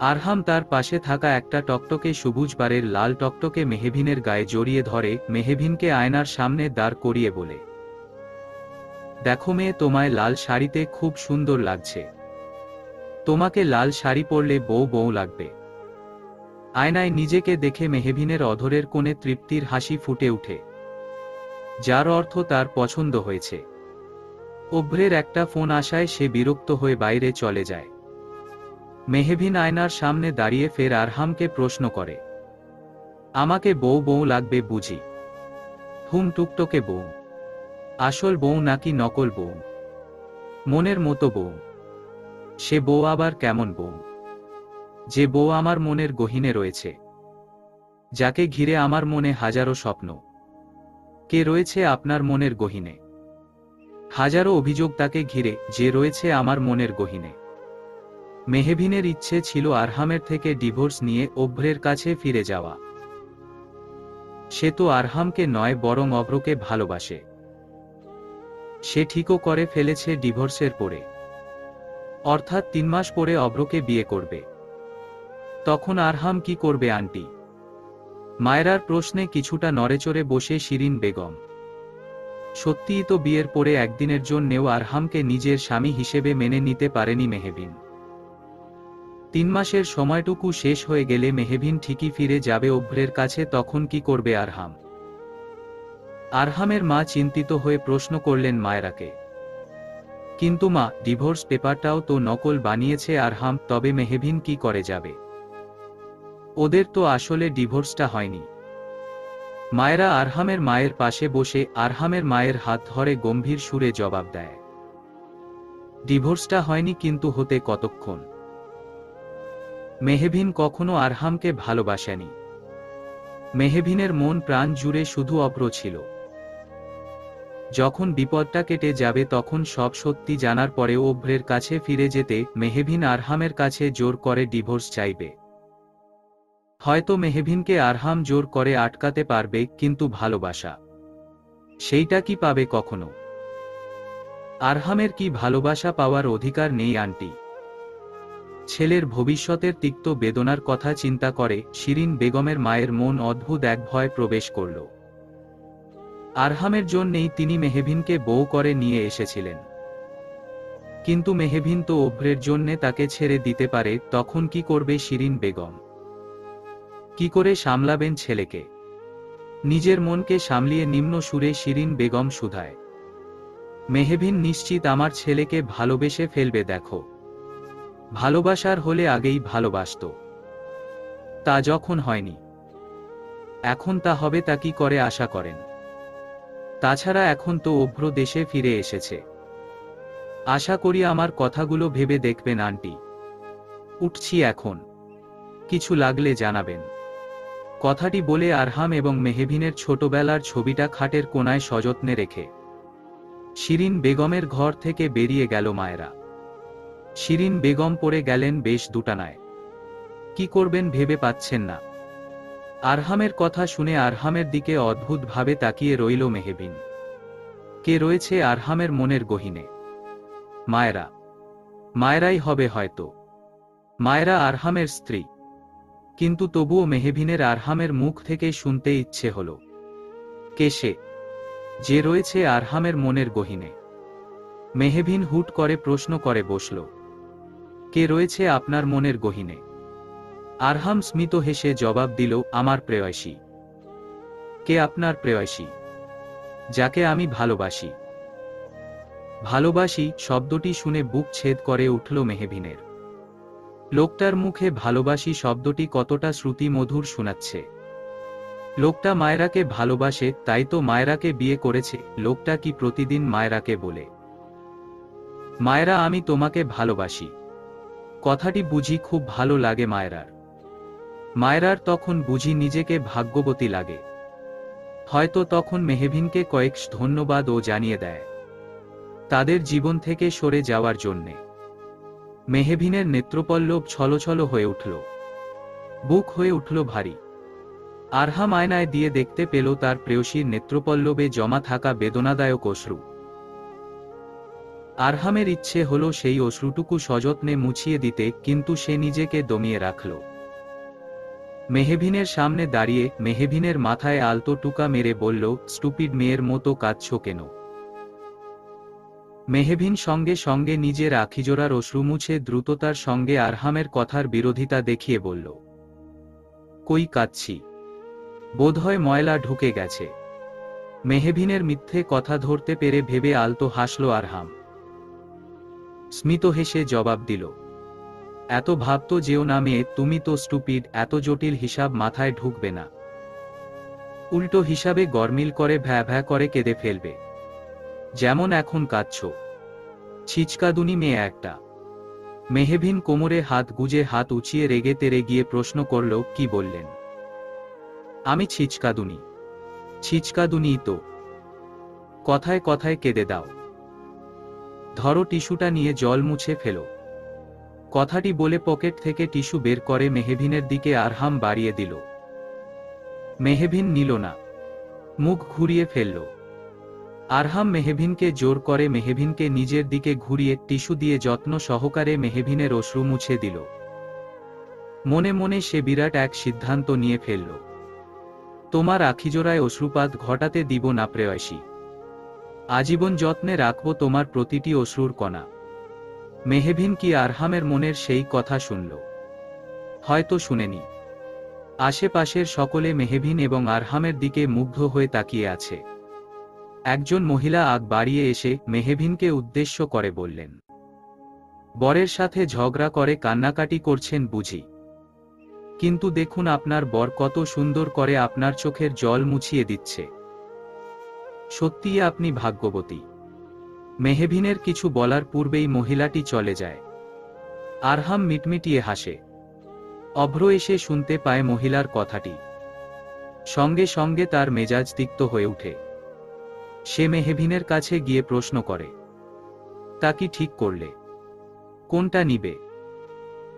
আরহাম তার পাশে থাকা একটা টকটকে সবুজ বারের লাল টকটকে মেহবিনের গায়ে জড়িয়ে ধরে মেহবিনকে আয়নার সামনে দাঁড় করিয়ে বলে, দেখো মেয়ে, তোমায় লাল শাড়িতে খুব সুন্দর লাগছে। তোমাকে লাল শাড়ি পরলে বউ বউ লাগবে। আয়নায় নিজেকে দেখে মেহবিনের অধরের কোণে তৃপ্তির হাসি ফুটে উঠে, যার অর্থ তার পছন্দ হয়েছে। অভ্রের একটা ফোন আসায় সে বিরক্ত হয়ে বাইরে চলে যায়। মেহবিন আয়নার সামনে দাঁড়িয়ে ফের আরহামকে প্রশ্ন করে, আমাকে বউ বউ লাগবে বুঝি? হুম, টুকটকে বউ। আসল বউ নাকি নকল বউ? মনের মতো বউ। সে বউ আবার কেমন বউ? যে বউ আমার মনের গহীনে রয়েছে, যাকে ঘিরে আমার মনে হাজারো স্বপ্ন। কে রয়েছে আপনার মনের গহীনে? হাজারো অভিযোগ তাকে ঘিরে, যে রয়েছে আমার মনের গহীনে। মেহবিনের ইচ্ছে ছিল আরহামের থেকে ডিভোর্স নিয়ে অভ্রের কাছে ফিরে যাওয়া। সে তো আরহামকে নয়, বরং অভ্রকে ভালোবাসে। সে ঠিকও করে ফেলেছে ডিভোর্সের পরে, অর্থাৎ 3 মাস পরে অভ্রকে বিয়ে করবে। তখন আরহাম কি করবে আন্টি? মায়রার প্রশ্নে কিছুটা নড়েচড়ে বসে শিরিন বেগম। সত্যিই তো বিয়ের পরে একদিনের জন্যেও আরহামকে নিজের স্বামী হিসেবে মেনে নিতে পারেনি মেহবিন। 3 মাসের সময়টুকু শেষ হয়ে গেলে মেহবিন ঠিকই ফিরে যাবে অভ্রের কাছে, তখন কি করবে আরহাম? আরহামের মা চিন্তিত হয়ে প্রশ্ন করলেন মায়রাকে। কিন্তু মা, ডিভোর্স পেপারটাও তো নকল বানিয়েছে আরহাম, তবে মেহবিন কি করে যাবে? ওদের তো আসলে ডিভোর্সটা হয়নি। মায়েরা আরহামের মায়ের পাশে বসে আরহামের মায়ের হাত ধরে গম্ভীর সুরে জবাব দেয়, ডিভোর্সটা হয়নি কিন্তু হতে কতক্ষণ? মেহবিন কখনো আরহামকে ভালোবাসেনি। মেহবিনের মন প্রাণ জুড়ে শুধু অভ্র ছিল। যখন বিপদটা কেটে যাবে তখন সব সত্যি জানার পরেও অভ্রের কাছে ফিরে যেতে মেহবিন আরহামের কাছে জোর করে ডিভোর্স চাইবে। হয়তো মেহবিনকে আরহাম জোর করে আটকাতে পারবে, কিন্তু ভালোবাসা, সেইটা কি পাবে কখনো? আরহামের কি ভালোবাসা পাওয়ার অধিকার নেই আন্টি? ছেলের ভবিষ্যতের তিক্ত বেদনার কথা চিন্তা করে শিরিন বেগমের মায়ের মন অদ্ভুত এক ভয় প্রবেশ করল। আরহামের জন্যেই তিনি মেহবিনকে বউ করে নিয়ে এসেছিলেন। কিন্তু মেহবিন তো অভ্রের জন্যে তাকে ছেড়ে দিতে পারে, তখন কি করবে শিরিন বেগম? কি করে সামলাবেন ছেলেকে? নিজের মনকে সামলিয়ে নিম্ন সুরে শিরিন বেগম শুধায়, মেহবিন নিশ্চিত আমার ছেলেকে ভালোবেসে ফেলবে। দেখো, ভালোবাসার হলে আগেই ভালোবাসত, তা যখন হয়নি এখন তা হবে, তা কি করে আশা করেন? তাছাড়া এখন তো অভ্র দেশে ফিরে এসেছে। আশা করি আমার কথাগুলো ভেবে দেখবেন আন্টি। উঠছি এখন, কিছু লাগলে জানাবেন। কথাটি বলে আরহাম এবং মেহবিনের ছোটবেলার ছবিটা খাটের কোনায় সযত্নে রেখে শিরিন বেগমের ঘর থেকে বেরিয়ে গেল মায়েরা। শিরিন বেগম পড়ে গেলেন বেশ দুটানায়। কি করবেন ভেবে পাচ্ছেন না। আরহামের কথা শুনে আরহামের দিকে অদ্ভুতভাবে তাকিয়ে রইল মেহবিন। কে রয়েছে আরহামের মনের গহীনে? মায়েরা। মায়েরাই হবে হয়তো। মায়েরা আরহামের স্ত্রী। কিন্তু তবুও মেহবিনের আরহামের মুখ থেকে শুনতে ইচ্ছে হল, কে সে যে রয়েছে আরহামের মনের গহীনে? মেহবিন হুট করে প্রশ্ন করে বসল, কে রয়েছে আপনার মনের গহীনে? আরহাম স্মিত হেসে জবাব দিল, আমার প্রেয়সী। কে আপনার প্রেয়সী? যাকে আমি ভালোবাসি। ভালোবাসি শব্দটি শুনে বুক ছেদ করে উঠল মেহবিনের। লোকটার মুখে ভালোবাসি শব্দটি কতটা শ্রুতিমধুর শোনাচ্ছে। লোকটা মায়রাকে ভালোবাসে, তাই তো মায়রাকে বিয়ে করেছে। লোকটা কি প্রতিদিন মায়রাকে বলে, মায়রা আমি তোমাকে ভালোবাসি? কথাটি বুঝি খুব ভালো লাগে মায়রার। মায়রার তখন বুঝি নিজেকে ভাগ্যবতী লাগে। হয়তো তখন মেহবিনকে কয়েক ধন্যবাদও জানিয়ে দেয় তাদের জীবন থেকে সরে যাওয়ার জন্যে। মেহবিনের নেত্রপল্লব ছলছল হয়ে উঠল, বুক হয়ে উঠল ভারী। আরহাম আয়নায় দিয়ে দেখতে পেল তার প্রেয়সীর নেত্রপল্লবে জমা থাকা বেদনাদায়ক অশ্রু। আরহামের ইচ্ছে হল সেই অশ্রুটুকু সযত্নে মুছিয়ে দিতে, কিন্তু সে নিজেকে দমিয়ে রাখল। মেহবিনের সামনে দাঁড়িয়ে মেহবিনের মাথায় আলতো টুকা মেরে বলল, স্টুপিড মেয়ের মতো কাঁদছ কেন? মেহবিন সঙ্গে সঙ্গে নিজের আখিজোড়ার অশ্রু মুছে দ্রুততার সঙ্গে আরহামের কথার বিরোধিতা দেখিয়ে বলল, কই কাঁদছি? বোধহয় ময়লা ঢুকে গেছে। মেহবিনের মিথ্যে কথা ধরতে পেরে ভেবে আলতো হাসল আরহাম। স্মিত হেসে জবাব দিল, এত ভাবতো যেও না মেয়ে, তুমি তো স্টুপিড। এত জটিল হিসাব মাথায় ঢুকবে না। উল্টো হিসাবে গরমিল করে ভ্যা ভ্যা করে কেঁদে ফেলবে, যেমন এখন কাঁদছ। ছিচকাদুনি মেয়ে একটা। মেহবিন কোমরে হাত গুজে হাত উঁচিয়ে রেগে তেরে গিয়ে প্রশ্ন করল, কি বললেন? আমি ছিচকাদুনি? ছিচকাদুনিই তো। কথায় কথায় কেঁদে দাও। ধরো টিস্যুটা নিয়ে জল মুছে ফেলো। কথাটি বলে পকেট থেকে টিস্যু বের করে মেহবিনের দিকে আরহাম বাড়িয়ে দিল। মেহবিন নিল না, মুখ ঘুরিয়ে ফেলল। আরহাম মেহবিনকে জোর করে মেহবিনকে নিজের দিকে ঘুরিয়ে টিস্যু দিয়ে যত্ন সহকারে মেহবিনের অশ্রু মুছে দিল। মনে মনে সে বিরাট এক সিদ্ধান্ত নিয়ে ফেলল। তোমার আখিজোড়ায় অশ্রুপাত ঘটাতে দিব না প্রেয়সী। আজীবন যত্নে রাখব তোমার প্রতিটি অশ্রুর কণা। মেহবিন কি আরহামের মনের সেই কথা শুনল? হয়তো শুনেনি। আশেপাশের সকলে মেহবিন এবং আরহামের দিকে মুগ্ধ হয়ে তাকিয়ে আছে। একজন মহিলা আগ বাড়িয়ে এসে মেহবিনকে উদ্দেশ্য করে বললেন, বরের সাথে ঝগড়া করে কান্নাকাটি করছেন বুঝি? কিন্তু দেখুন আপনার বর কত সুন্দর করে আপনার চোখের জল মুছিয়ে দিচ্ছে। সত্যিই আপনি ভাগ্যবতী। মেহবিনের কিছু বলার পূর্বেই মহিলাটি চলে যায়। আরহাম মিটমিটিয়ে হাসে। অভ্র এসে শুনতে পায় মহিলার কথাটি। সঙ্গে সঙ্গে তার মেজাজ তিক্ত হয়ে ওঠে। সে মেহবিনের কাছে গিয়ে প্রশ্ন করে, তা কি ঠিক করলে? কোনটা নিবে?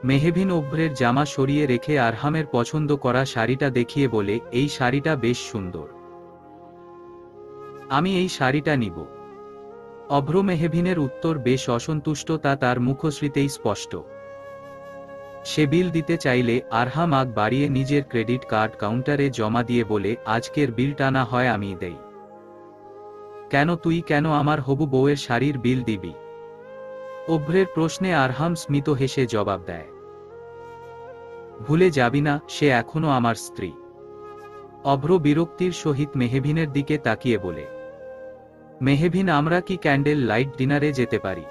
মেহবিন অভ্রের জামা সরিয়ে রেখে আরহামের পছন্দ করা শাড়িটা দেখিয়ে বলে, এই শাড়িটা বেশ সুন্দর, আমি এই শাড়িটা নিব। অভ্র মেহবিনের উত্তর বেশ অসন্তুষ্ট, তা তার মুখশ্রীতেই স্পষ্ট। সে বিল দিতে চাইলে আরহাম আগ বাড়িয়ে নিজের ক্রেডিট কার্ড কাউন্টারে জমা দিয়ে বলে, আজকের বিলটা না হয় আমি দেই। কেন, তুই কেন আমার হবু বউয়ের শাড়ির বিল দিবি? অভ্রের প্রশ্নে আরহাম স্মিত হেসে জবাব দেয়, ভুলে যাবি না, সে এখনো আমার স্ত্রী। অভ্র বিরক্তির সহিত মেহবিনের দিকে তাকিয়ে বলে, মেহবিন, আমরা কি ক্যান্ডেল লাইট ডিনারে যেতে পারি?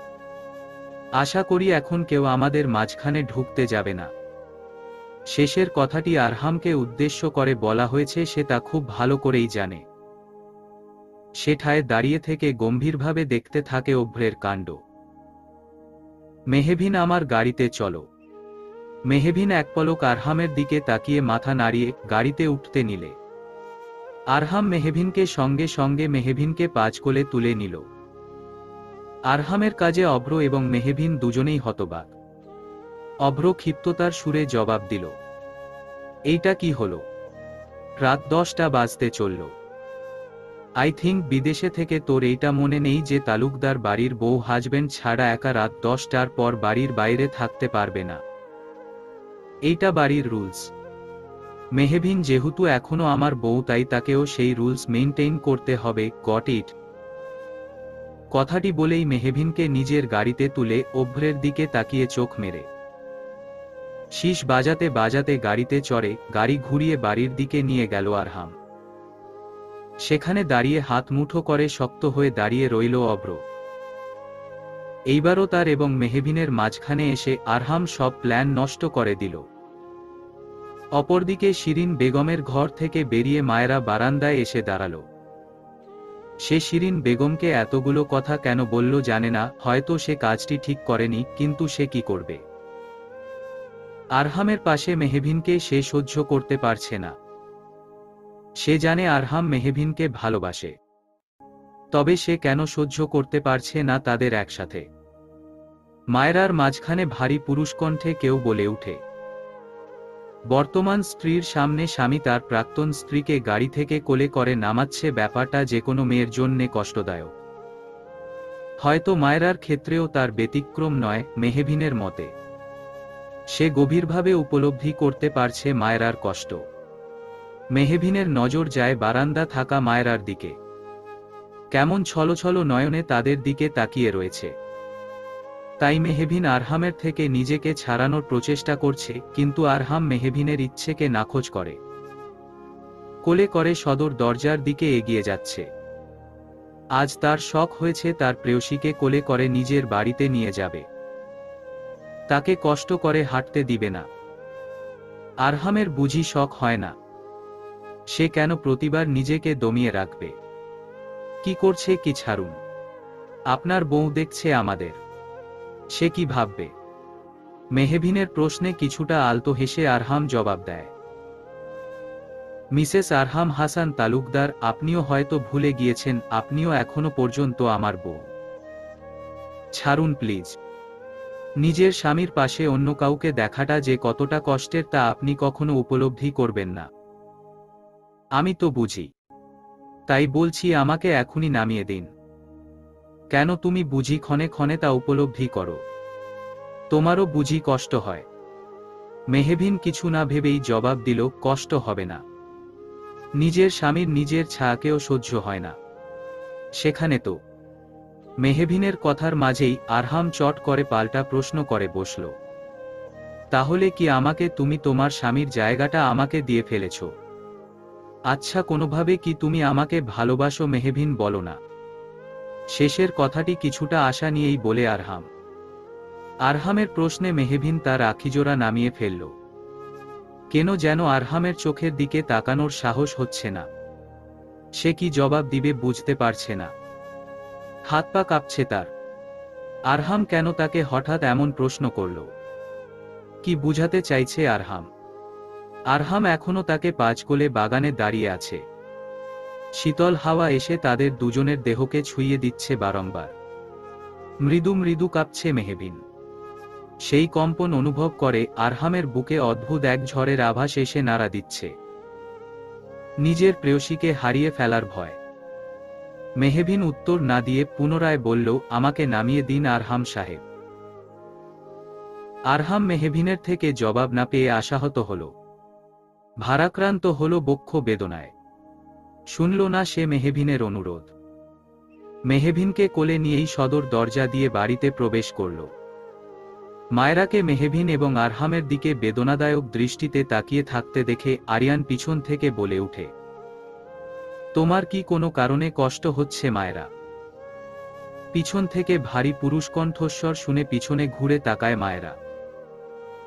আশা করি এখন কেউ আমাদের মাঝখানে ঢুকতে যাবে না। শেষের কথাটি আরহামকে উদ্দেশ্য করে বলা হয়েছে, সে তা খুব ভালো করেই জানে। সেঠায় দাঁড়িয়ে থেকে গম্ভীরভাবে দেখতে থাকে অভ্রের কাণ্ড। মেহবিন, আমার গাড়িতে চলো। মেহবিন এক পলক আরহামের দিকে তাকিয়ে মাথা নাড়িয়ে গাড়িতে উঠতে নিলে আরহাম মেহবিনকে সঙ্গে সঙ্গে মেহবিনকে পাঁচ কোলে তুলে নিল। আরহামের কাজে অভ্র এবং মেহবিন দুজনেই হতবাক। অভ্র ক্ষিপ্ততার সুরে জবাব দিল, এইটা কি হলো? রাত 10টা বাজতে চলল। আই থিঙ্ক বিদেশে থেকে তোর এইটা মনে নেই যে তালুকদার বাড়ির বউ হাজবেন্ড ছাড়া একা রাত 10টার পর বাড়ির বাইরে থাকতে পারবে না। এইটা বাড়ির রুলস। মেহবিন যেহেতু এখনো আমার বউ, তাই তাকেও সেই রুলস মেইনটেইন করতে হবে, গট ইট? কথাটি বলেই মেহবিনকে নিজের গাড়িতে তুলে অভ্রের দিকে তাকিয়ে চোখ মেরে শীষ বাজাতে বাজাতে গাড়িতে চড়ে গাড়ি ঘুরিয়ে বাড়ির দিকে নিয়ে গেল আরহাম। সেখানে দাঁড়িয়ে হাত মুঠো করে শক্ত হয়ে দাঁড়িয়ে রইল অভ্র। এইবারও তার এবং মেহবিনের মাঝখানে এসে আরহাম সব প্ল্যান নষ্ট করে দিল। অপরদিকে শিরিন বেগমের ঘর থেকে বেরিয়ে মায়েরা বারান্দায় এসে দাঁড়াল। সে শিরিন বেগমকে এতগুলো কথা কেন বলল জানে না, হয়তো সে কাজটি ঠিক করেনি, কিন্তু সে কি করবে? আরহামের পাশে মেহবিনকে সে সহ্য করতে পারছে না। সে জানে আরহাম মেহবিনকে ভালোবাসে, তবে সে কেন সহ্য করতে পারছে না তাদের একসাথে। মায়েরার মাঝখানে ভারী পুরুষকণ্ঠে কেউ বলে উঠে, বর্তমান স্ত্রীর সামনে স্বামী তার প্রাক্তন স্ত্রীকে গাড়ি থেকে কোলে করে নামাচ্ছে, ব্যাপারটা যে কোনো মেয়ের জন্যে কষ্টদায়ক। হয়তো মায়েরার ক্ষেত্রেও তার ব্যতিক্রম নয়। মেহবিনের মতে সে গভীরভাবে উপলব্ধি করতে পারছে মায়েরার কষ্ট। মেহবিনের নজর যায় বারান্দা থাকা মায়েরার দিকে। কেমন ছলছল নয়নে তাদের দিকে তাকিয়ে রয়েছে। তাই মেহবিন আরহামের থেকে নিজেকে ছাড়ানোর প্রচেষ্টা করছে, কিন্তু আরহাম মেহবিনের ইচ্ছেকে নাকচ করে। কোলে করে সদর দরজার দিকে এগিয়ে যাচ্ছে। আজ তার শখ হয়েছে তার প্রেয়সীকে কোলে করে নিজের বাড়িতে নিয়ে যাবে। তাকে কষ্ট করে হাঁটতে দিবে না। আরহামের বুঝি শখ হয় না? সে কেন প্রতিবার নিজেকে দমিয়ে রাখবে? কি করছে কি ছাড়ুন, আপনার বউ দেখছে আমাদের, সে কি ভাববে? মেহবিনের প্রশ্নে কিছুটা আলতো হেসে আরহাম জবাব দেয়, মিসেস আরহাম হাসান তালুকদার, আপনিও হয়তো ভুলে গিয়েছেন, আপনিও এখনো পর্যন্ত আমার বউ। ছাড়ুন প্লিজ। নিজের স্বামীর পাশে অন্য কাউকে দেখাটা যে কতটা কষ্টের তা আপনি কখনো উপলব্ধি করবেন না। আমি তো বুঝি, তাই বলছি আমাকে এখনই নামিয়ে দিন। কেন, তুমি বুঝি ক্ষণে ক্ষণে তা উপলব্ধি করো? তোমারও বুঝি কষ্ট হয়? মেহবিন কিছু না ভেবেই জবাব দিল, কষ্ট হবে না। নিজের স্বামীর নিজের ছায়াকেও সহ্য হয় না। সেখানে তো। মেহবিনের কথার মাঝেই আরহাম চট করে পাল্টা প্রশ্ন করে বসল, তাহলে কি আমাকে তুমি তোমার স্বামীর জায়গাটা আমাকে দিয়ে ফেলেছ? আচ্ছা, কোনোভাবে কি তুমি আমাকে ভালোবাসো? মেহবিন বলো না। শেষের কথাটি কিছুটা আশা নিয়েই বলে আরহাম। আরহামের প্রশ্নে মেহবিন তার আখিজোড়া নামিয়ে ফেলল। কেন যেন আরহামের চোখের দিকে তাকানোর সাহস হচ্ছে না। সে কি জবাব দিবে বুঝতে পারছে না। হাত পা কাঁপছে তার। আরহাম কেন তাকে হঠাৎ এমন প্রশ্ন করল? কি বুঝাতে চাইছে আরহাম? আরহাম এখনো তাকে পাঁচকোলে বাগানে দাঁড়িয়ে আছে। শীতল হাওয়া এসে তাদের দুজনের দেহকে ছুঁয়ে দিচ্ছে বারংবার। মৃদু মৃদু কাঁপছে মেহবিন। সেই কম্পন অনুভব করে আরহামের বুকে অদ্ভুত এক ঝড়ের আভাস এসে নাড়া দিচ্ছে। নিজের প্রেয়সীকে হারিয়ে ফেলার ভয়। মেহবিন উত্তর না দিয়ে পুনরায় বলল, আমাকে নামিয়ে দিন আরহাম সাহেব। আরহাম মেহবিনের থেকে জবাব না পেয়ে আশাহত হল। ভারাক্রান্ত হল বক্ষ বেদনায়। শুনল না সে মেহবিনের অনুরোধ। মেহবিনকে কোলে নিয়েই সদর দরজা দিয়ে বাড়িতে প্রবেশ করল। মায়রাকে মেহবিন এবং আরহামের দিকে বেদনাদায়ক দৃষ্টিতে তাকিয়ে থাকতে দেখে আরিয়ান পিছন থেকে বলে উঠে, তোমার কি কোনো কারণে কষ্ট হচ্ছে মায়রা? পিছন থেকে ভারী পুরুষ কণ্ঠস্বর শুনে পিছনে ঘুরে তাকায় মায়রা।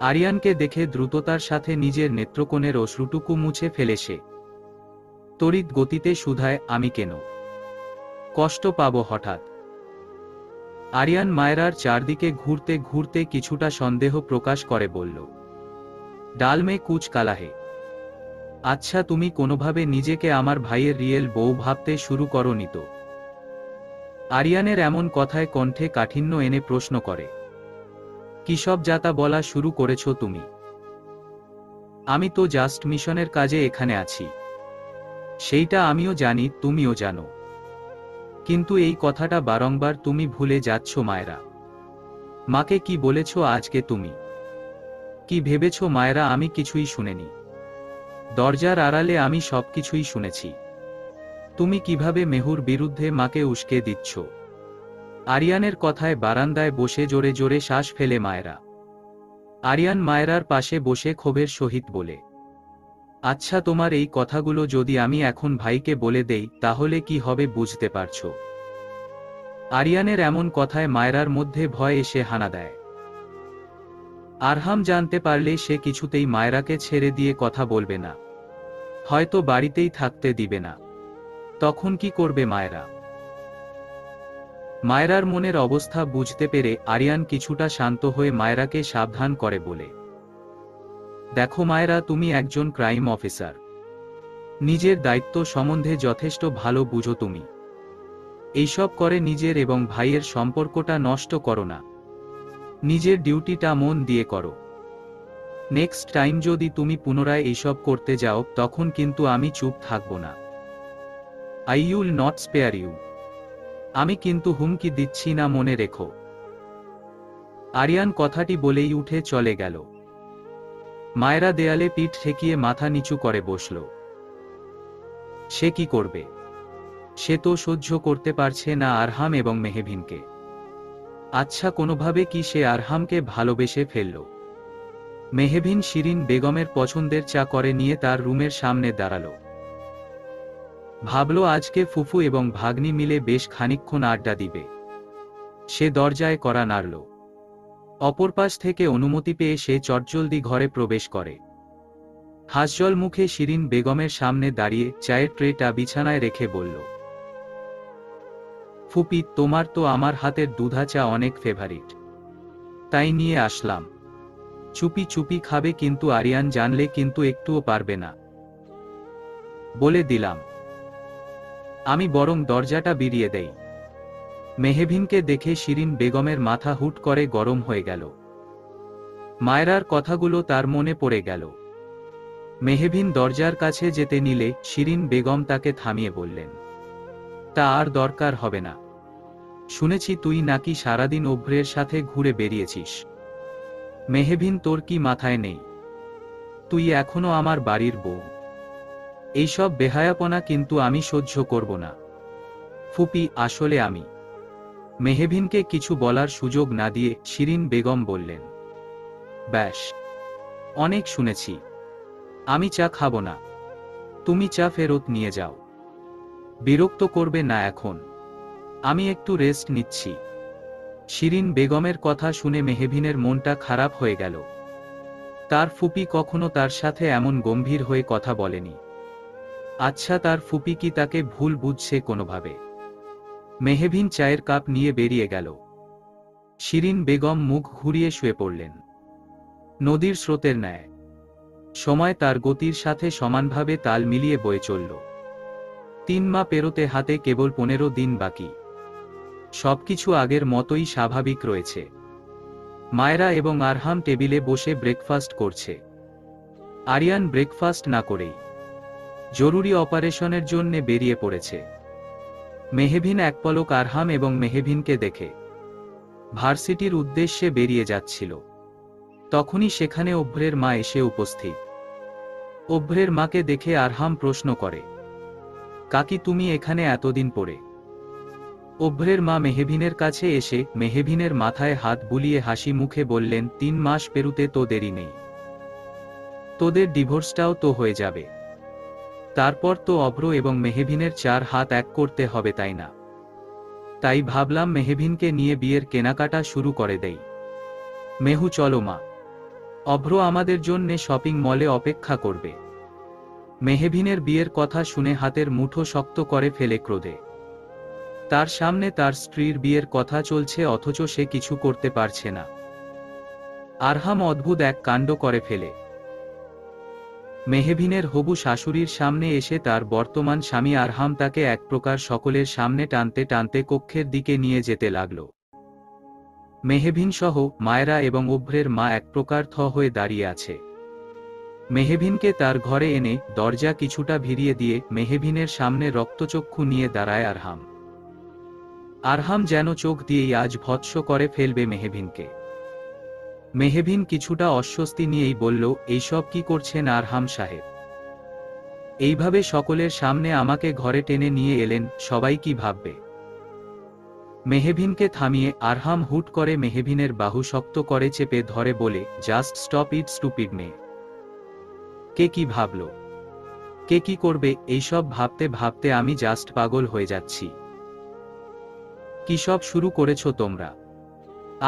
আরিয়ানকে দেখে দ্রুততার সাথে নিজের নেত্রকোণের অশ্রুটুকু মুছে ফেলে সে তড়িৎ গতিতে শুধায়, আমি কেন কষ্ট পাব হঠাৎ? আরিয়ান মায়রার চারদিকে ঘুরতে ঘুরতে কিছুটা সন্দেহ প্রকাশ করে বলল, ডাল মে কুচ কালা হে। আচ্ছা, তুমি কোনোভাবে নিজেকে আমার ভাইয়ের রিয়েল বউ ভাবতে শুরু করনি তো? আরিয়ানের এমন কথায় কণ্ঠে কাঠিন্য এনে প্রশ্ন করে, কি সব যাতা বলা শুরু করেছ তুমি? আমি তো জাস্ট মিশনের কাজে এখানে আছি। সেইটা আমিও জানি, তুমিও জানো। কিন্তু এই কথাটা বারংবার তুমি ভুলে যাচ্ছ মায়রা। মাকে কি বলেছ আজকে তুমি? কি ভেবেছ মায়রা আমি কিছুই শুনিনি? দরজার আড়ালে আমি সবকিছুই শুনেছি। তুমি কিভাবে মেহুর বিরুদ্ধে মাকে উস্কে দিচ্ছ? আরিয়ানের কথায় বারান্দায় বসে জোরে জোরে শ্বাস ফেলে মায়রা। আরিয়ান মায়রার পাশে বসে ক্ষোভের সহিত বলে, আচ্ছা, তোমার এই কথাগুলো যদি আমি এখন ভাইকে বলে দেই তাহলে কি হবে বুঝতে পারছো? আরিয়ানের এমন কথায় মায়রার মধ্যে ভয় এসে হানা দেয়। আরহাম জানতে পারলে সে কিছুতেই মায়রাকে ছেড়ে দিয়ে কথা বলবে না, হয়তো বাড়িতেই থাকতে দিবে না। তখন কি করবে মায়রা? মায়রার মনের অবস্থা বুঝতে পেরে আরিয়ান কিছুটা শান্ত হয়ে মায়রাকে সাবধান করে বলে, দেখো মায়রা, তুমি একজন ক্রাইম অফিসার। নিজের দায়িত্ব সম্বন্ধে যথেষ্ট ভালো বুঝো তুমি। এইসব করে নিজের এবং ভাইয়ের সম্পর্কটা নষ্ট করো না। নিজের ডিউটিটা মন দিয়ে করো। নেক্সট টাইম যদি তুমি পুনরায় এইসব করতে যাও তখন কিন্তু আমি চুপ থাকব না। I will not spare you. আমি কিন্তু হুমকি দিচ্ছি না, মনে রেখো। আরিয়ান কথাটি বলেই উঠে চলে গেল। মায়রা দেয়ালে পিঠ ঠেকিয়ে মাথা নিচু করে বসল। সে কি করবে? সে তো সহ্য করতে পারছে না আরহাম এবং মেহবিনকে। আচ্ছা, কোনোভাবে কি সে আরহামকে ভালোবেসে ফেলল? মেহবিন শিরিন বেগমের পছন্দের চা করে নিয়ে তার রুমের সামনে দাঁড়াল। ভাবল আজকে ফুফু এবং ভাগ্নি মিলে বেশ খানিকক্ষণ আড্ডা দিবে। সে দরজায় কড়া নাড়ল। অপর পাশ থেকে অনুমতি পেয়ে সে চটজলদি ঘরে প্রবেশ করে। হাসজল মুখে শিরিন বেগমের সামনে দাঁড়িয়ে চায়ের ট্রেটা বিছানায় রেখে বলল, ফুপি, তোমার তো আমার হাতের দুধা চা অনেক ফেভারিট, তাই নিয়ে আসলাম। চুপি চুপি খাবে কিন্তু আরিয়ান জানলে কিন্তু একটুও পারবে না, বলে দিলাম। আমি বরং দরজাটা বিরিয়ে দেই। মেহবিনকে দেখে শিরিন বেগমের মাথা হুট করে গরম হয়ে গেল। মায়রার কথাগুলো তার মনে পড়ে গেল। মেহবিন দরজার কাছে যেতে নিলে শিরিন বেগম তাকে থামিয়ে বললেন, তা আর দরকার হবে না। শুনেছি তুই নাকি সারাদিন অভ্রের সাথে ঘুরে বেরিয়েছিস। মেহবিন, তোর কি মাথায় নেই? তুই এখনো আমার বাড়ির বউ। এইসব বেহায়াপনা কিন্তু আমি সহ্য করব না। ফুপি, আসলে আমি। মেহবিনকে কিছু বলার সুযোগ না দিয়ে শিরিন বেগম বললেন, ব্যাস, অনেক শুনেছি। আমি চা খাবো না, তুমি চা ফেরত নিয়ে যাও। বিরক্ত করবে না এখন, আমি একটু রেস্ট নিচ্ছি। শিরিন বেগমের কথা শুনে মেহবিনের মনটা খারাপ হয়ে গেল। তার ফুপি কখনো তার সাথে এমন গম্ভীর হয়ে কথা বলেনি। আচ্ছা, তার ফুপি কি তাকে ভুল বুঝছে কোনোভাবে? মেহবিন চায়ের কাপ নিয়ে বেরিয়ে গেল। শিরিন বেগম মুখ ঘুরিয়ে শুয়ে পড়লেন। নদীর স্রোতের ন্যায় সময় তার গতির সাথে সমানভাবে তাল মিলিয়ে বয়ে চলল। 3 মাস পেরোতে হাতে কেবল 15 দিন বাকি। সবকিছু আগের মতোই স্বাভাবিক রয়েছে। মায়েরা এবং আরহাম টেবিলে বসে ব্রেকফাস্ট করছে। আরিয়ান ব্রেকফাস্ট না করেই জরুরি অপারেশনের জন্য বেরিয়ে পড়েছে। মেহবিন এক পলক আরহাম এবং মেহবিনকে দেখে ভার্সিটির উদ্দেশ্যে বেরিয়ে যাচ্ছিল। তখনই সেখানে অভ্রের মা এসে উপস্থিত। অভ্রের মাকে দেখে আরহাম প্রশ্ন করে, কাকি, তুমি এখানে এতদিন পরে? অভ্রের মা মেহবিনের কাছে এসে মেহবিনের মাথায় হাত বুলিয়ে হাসি মুখে বললেন, 3 মাস পেরুতে তো দেরি নেই। তোদের ডিভোর্সটাও তো হয়ে যাবে। তারপর তো অভ্র এবং মেহবিনের 4 হাত এক করতে হবে, তাই না? তাই ভাবলাম মেহবিনকে নিয়ে বিয়ের কেনাকাটা শুরু করে দেই। মেহু, চলো মা, অভ্র আমাদের জন্যে শপিং মলে অপেক্ষা করবে। মেহবিনের বিয়ের কথা শুনে হাতের মুঠো শক্ত করে ফেলে ক্রোধে। তার সামনে তার স্ত্রীর বিয়ের কথা চলছে, অথচ সে কিছু করতে পারছে না। আরহাম অদ্ভুত এক কাণ্ড করে ফেলে। মেহবিনের হবু শাশুড়ির সামনে এসে তার বর্তমান স্বামী আরহাম তাকে এক প্রকার সকলের সামনে টানতে টানতে কক্ষের দিকে নিয়ে যেতে লাগল। মেহবিন সহ মায়েরা এবং অভ্রের মা এক প্রকার থ হয়ে দাঁড়িয়ে আছে। মেহবিনকে তার ঘরে এনে দরজা কিছুটা ভিড়িয়ে দিয়ে মেহবিনের সামনে রক্তচক্ষু নিয়ে দাঁড়ায় আরহাম। আরহাম যেন চোখ দিয়েই আজ ভৎস করে ফেলবে মেহবিনকে। মেহবিন কিছুটা অস্বস্তি নিয়েই বলল, এইসব কি করছেন আরহাম সাহেব? এইভাবে সকলের সামনে আমাকে ঘরে টেনে নিয়ে এলেন, সবাই কি ভাববে? মেহবিনকে থামিয়ে আরহাম হুট করে মেহবিনের বাহু শক্ত করে চেপে ধরে বলে, জাস্ট স্টপ ইট স্টুপিড মেয়ে। কে কি ভাবল, কে কি করবে, এইসব ভাবতে ভাবতে আমি জাস্ট পাগল হয়ে যাচ্ছি। কি সব শুরু করেছ তোমরা?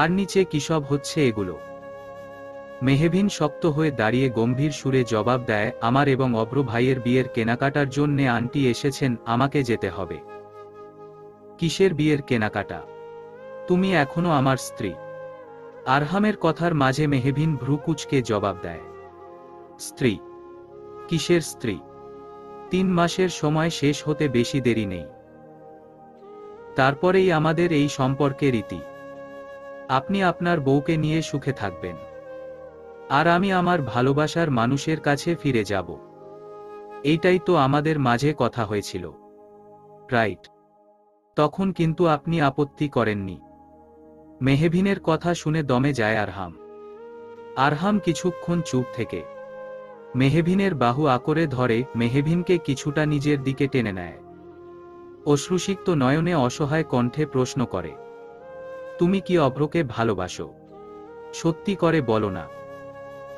আর নিচে কি সব হচ্ছে এগুলো? মেহবিন শক্ত হয়ে দাঁড়িয়ে গম্ভীর সুরে জবাব দেয়, আমার এবং অভ্র ভাইয়ের বিয়ের কেনাকাটার জন্যে আন্টি এসেছেন, আমাকে যেতে হবে। কিসের বিয়ের কেনাকাটা? তুমি এখনো আমার স্ত্রী। আরহামের কথার মাঝে মেহবিন ভ্রু কুঁচকে জবাব দেয়, স্ত্রী? কিসের স্ত্রী? 3 মাসের সময় শেষ হতে বেশি দেরি নেই। তারপরেই আমাদের এই সম্পর্কে রীতি। আপনি আপনার বউকে নিয়ে সুখে থাকবেন, আর আমি আমার ভালোবাসার মানুষের কাছে ফিরে যাব। এইটাই তো আমাদের মাঝে কথা হয়েছিল, রাইট? তখন কিন্তু আপনি আপত্তি করেননি। মেহবিনের কথা শুনে দমে যায় আরহাম। আরহাম কিছুক্ষণ চুপ থেকে মেহবিনের বাহু আকরে ধরে মেহবিনকে কিছুটা নিজের দিকে টেনে নেয়। অশ্রুসিক্ত নয়নে অসহায় কণ্ঠে প্রশ্ন করে, তুমি কি অভ্রকে ভালোবাসো? সত্যি করে বলো না।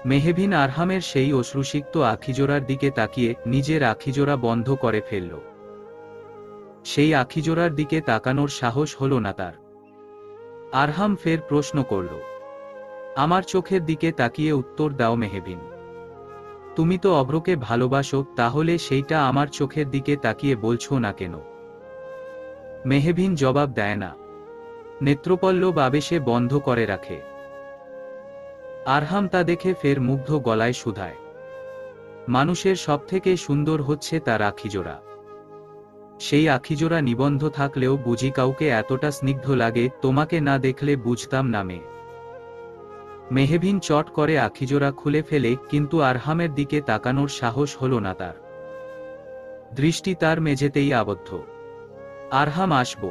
মেহবিন আরহামের সেই অশ্রুসিক্ত আখিজোড়ার দিকে তাকিয়ে নিজের আখিজোড়া বন্ধ করে ফেলল। সেই আখিজোড়ার দিকে তাকানোর সাহস হল না তার। আরহাম ফের প্রশ্ন করল, আমার চোখের দিকে তাকিয়ে উত্তর দাও মেহবিন। তুমি তো অভ্রকে ভালোবাসো, তাহলে সেইটা আমার চোখের দিকে তাকিয়ে বলছো না কেন? মেহবিন জবাব দেয় না, নেত্রপল্লব আবেশে বন্ধ করে রাখে। আরহাম তা দেখে ফের মুগ্ধ গলায় শুধায়, মানুষের সবথেকে সুন্দর হচ্ছে তার আখিজোড়া। সেই আখিজোড়া নিবন্ধ থাকলেও বুঝি কাউকে এতটা স্নিগ্ধ লাগে, তোমাকে না দেখলে বুঝতাম না মেয়ে। মেহবিন চট করে আখিজোড়া খুলে ফেলে, কিন্তু আরহামের দিকে তাকানোর সাহস হল না তার। দৃষ্টি তার মেঝেতেই আবদ্ধ। আরহাম, আসব।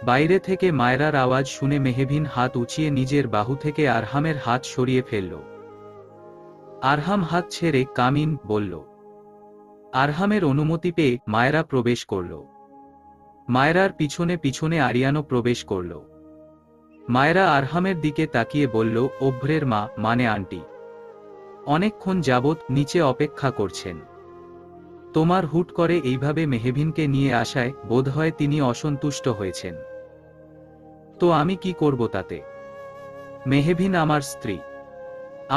বাইরে থেকে মায়রার আওয়াজ শুনে মেহবিন হাত উঁচিয়ে নিজের বাহু থেকে আরহামের হাত সরিয়ে ফেলল। আরহাম হাত ছেড়ে কামিন বলল। আরহামের অনুমতি পেয়ে মায়েরা প্রবেশ করল। মায়েরার পিছনে পিছনে আরিয়ানও প্রবেশ করল। মায়েরা আরহামের দিকে তাকিয়ে বলল, অভ্রের মা মানে আন্টি অনেকক্ষণ যাবৎ নিচে অপেক্ষা করছেন। তোমার হুট করে এইভাবে মেহবিনকে নিয়ে আসায় বোধহয় তিনি অসন্তুষ্ট হয়েছেন। তো আমি কি করব তাতে? মেহবিন আমার স্ত্রী।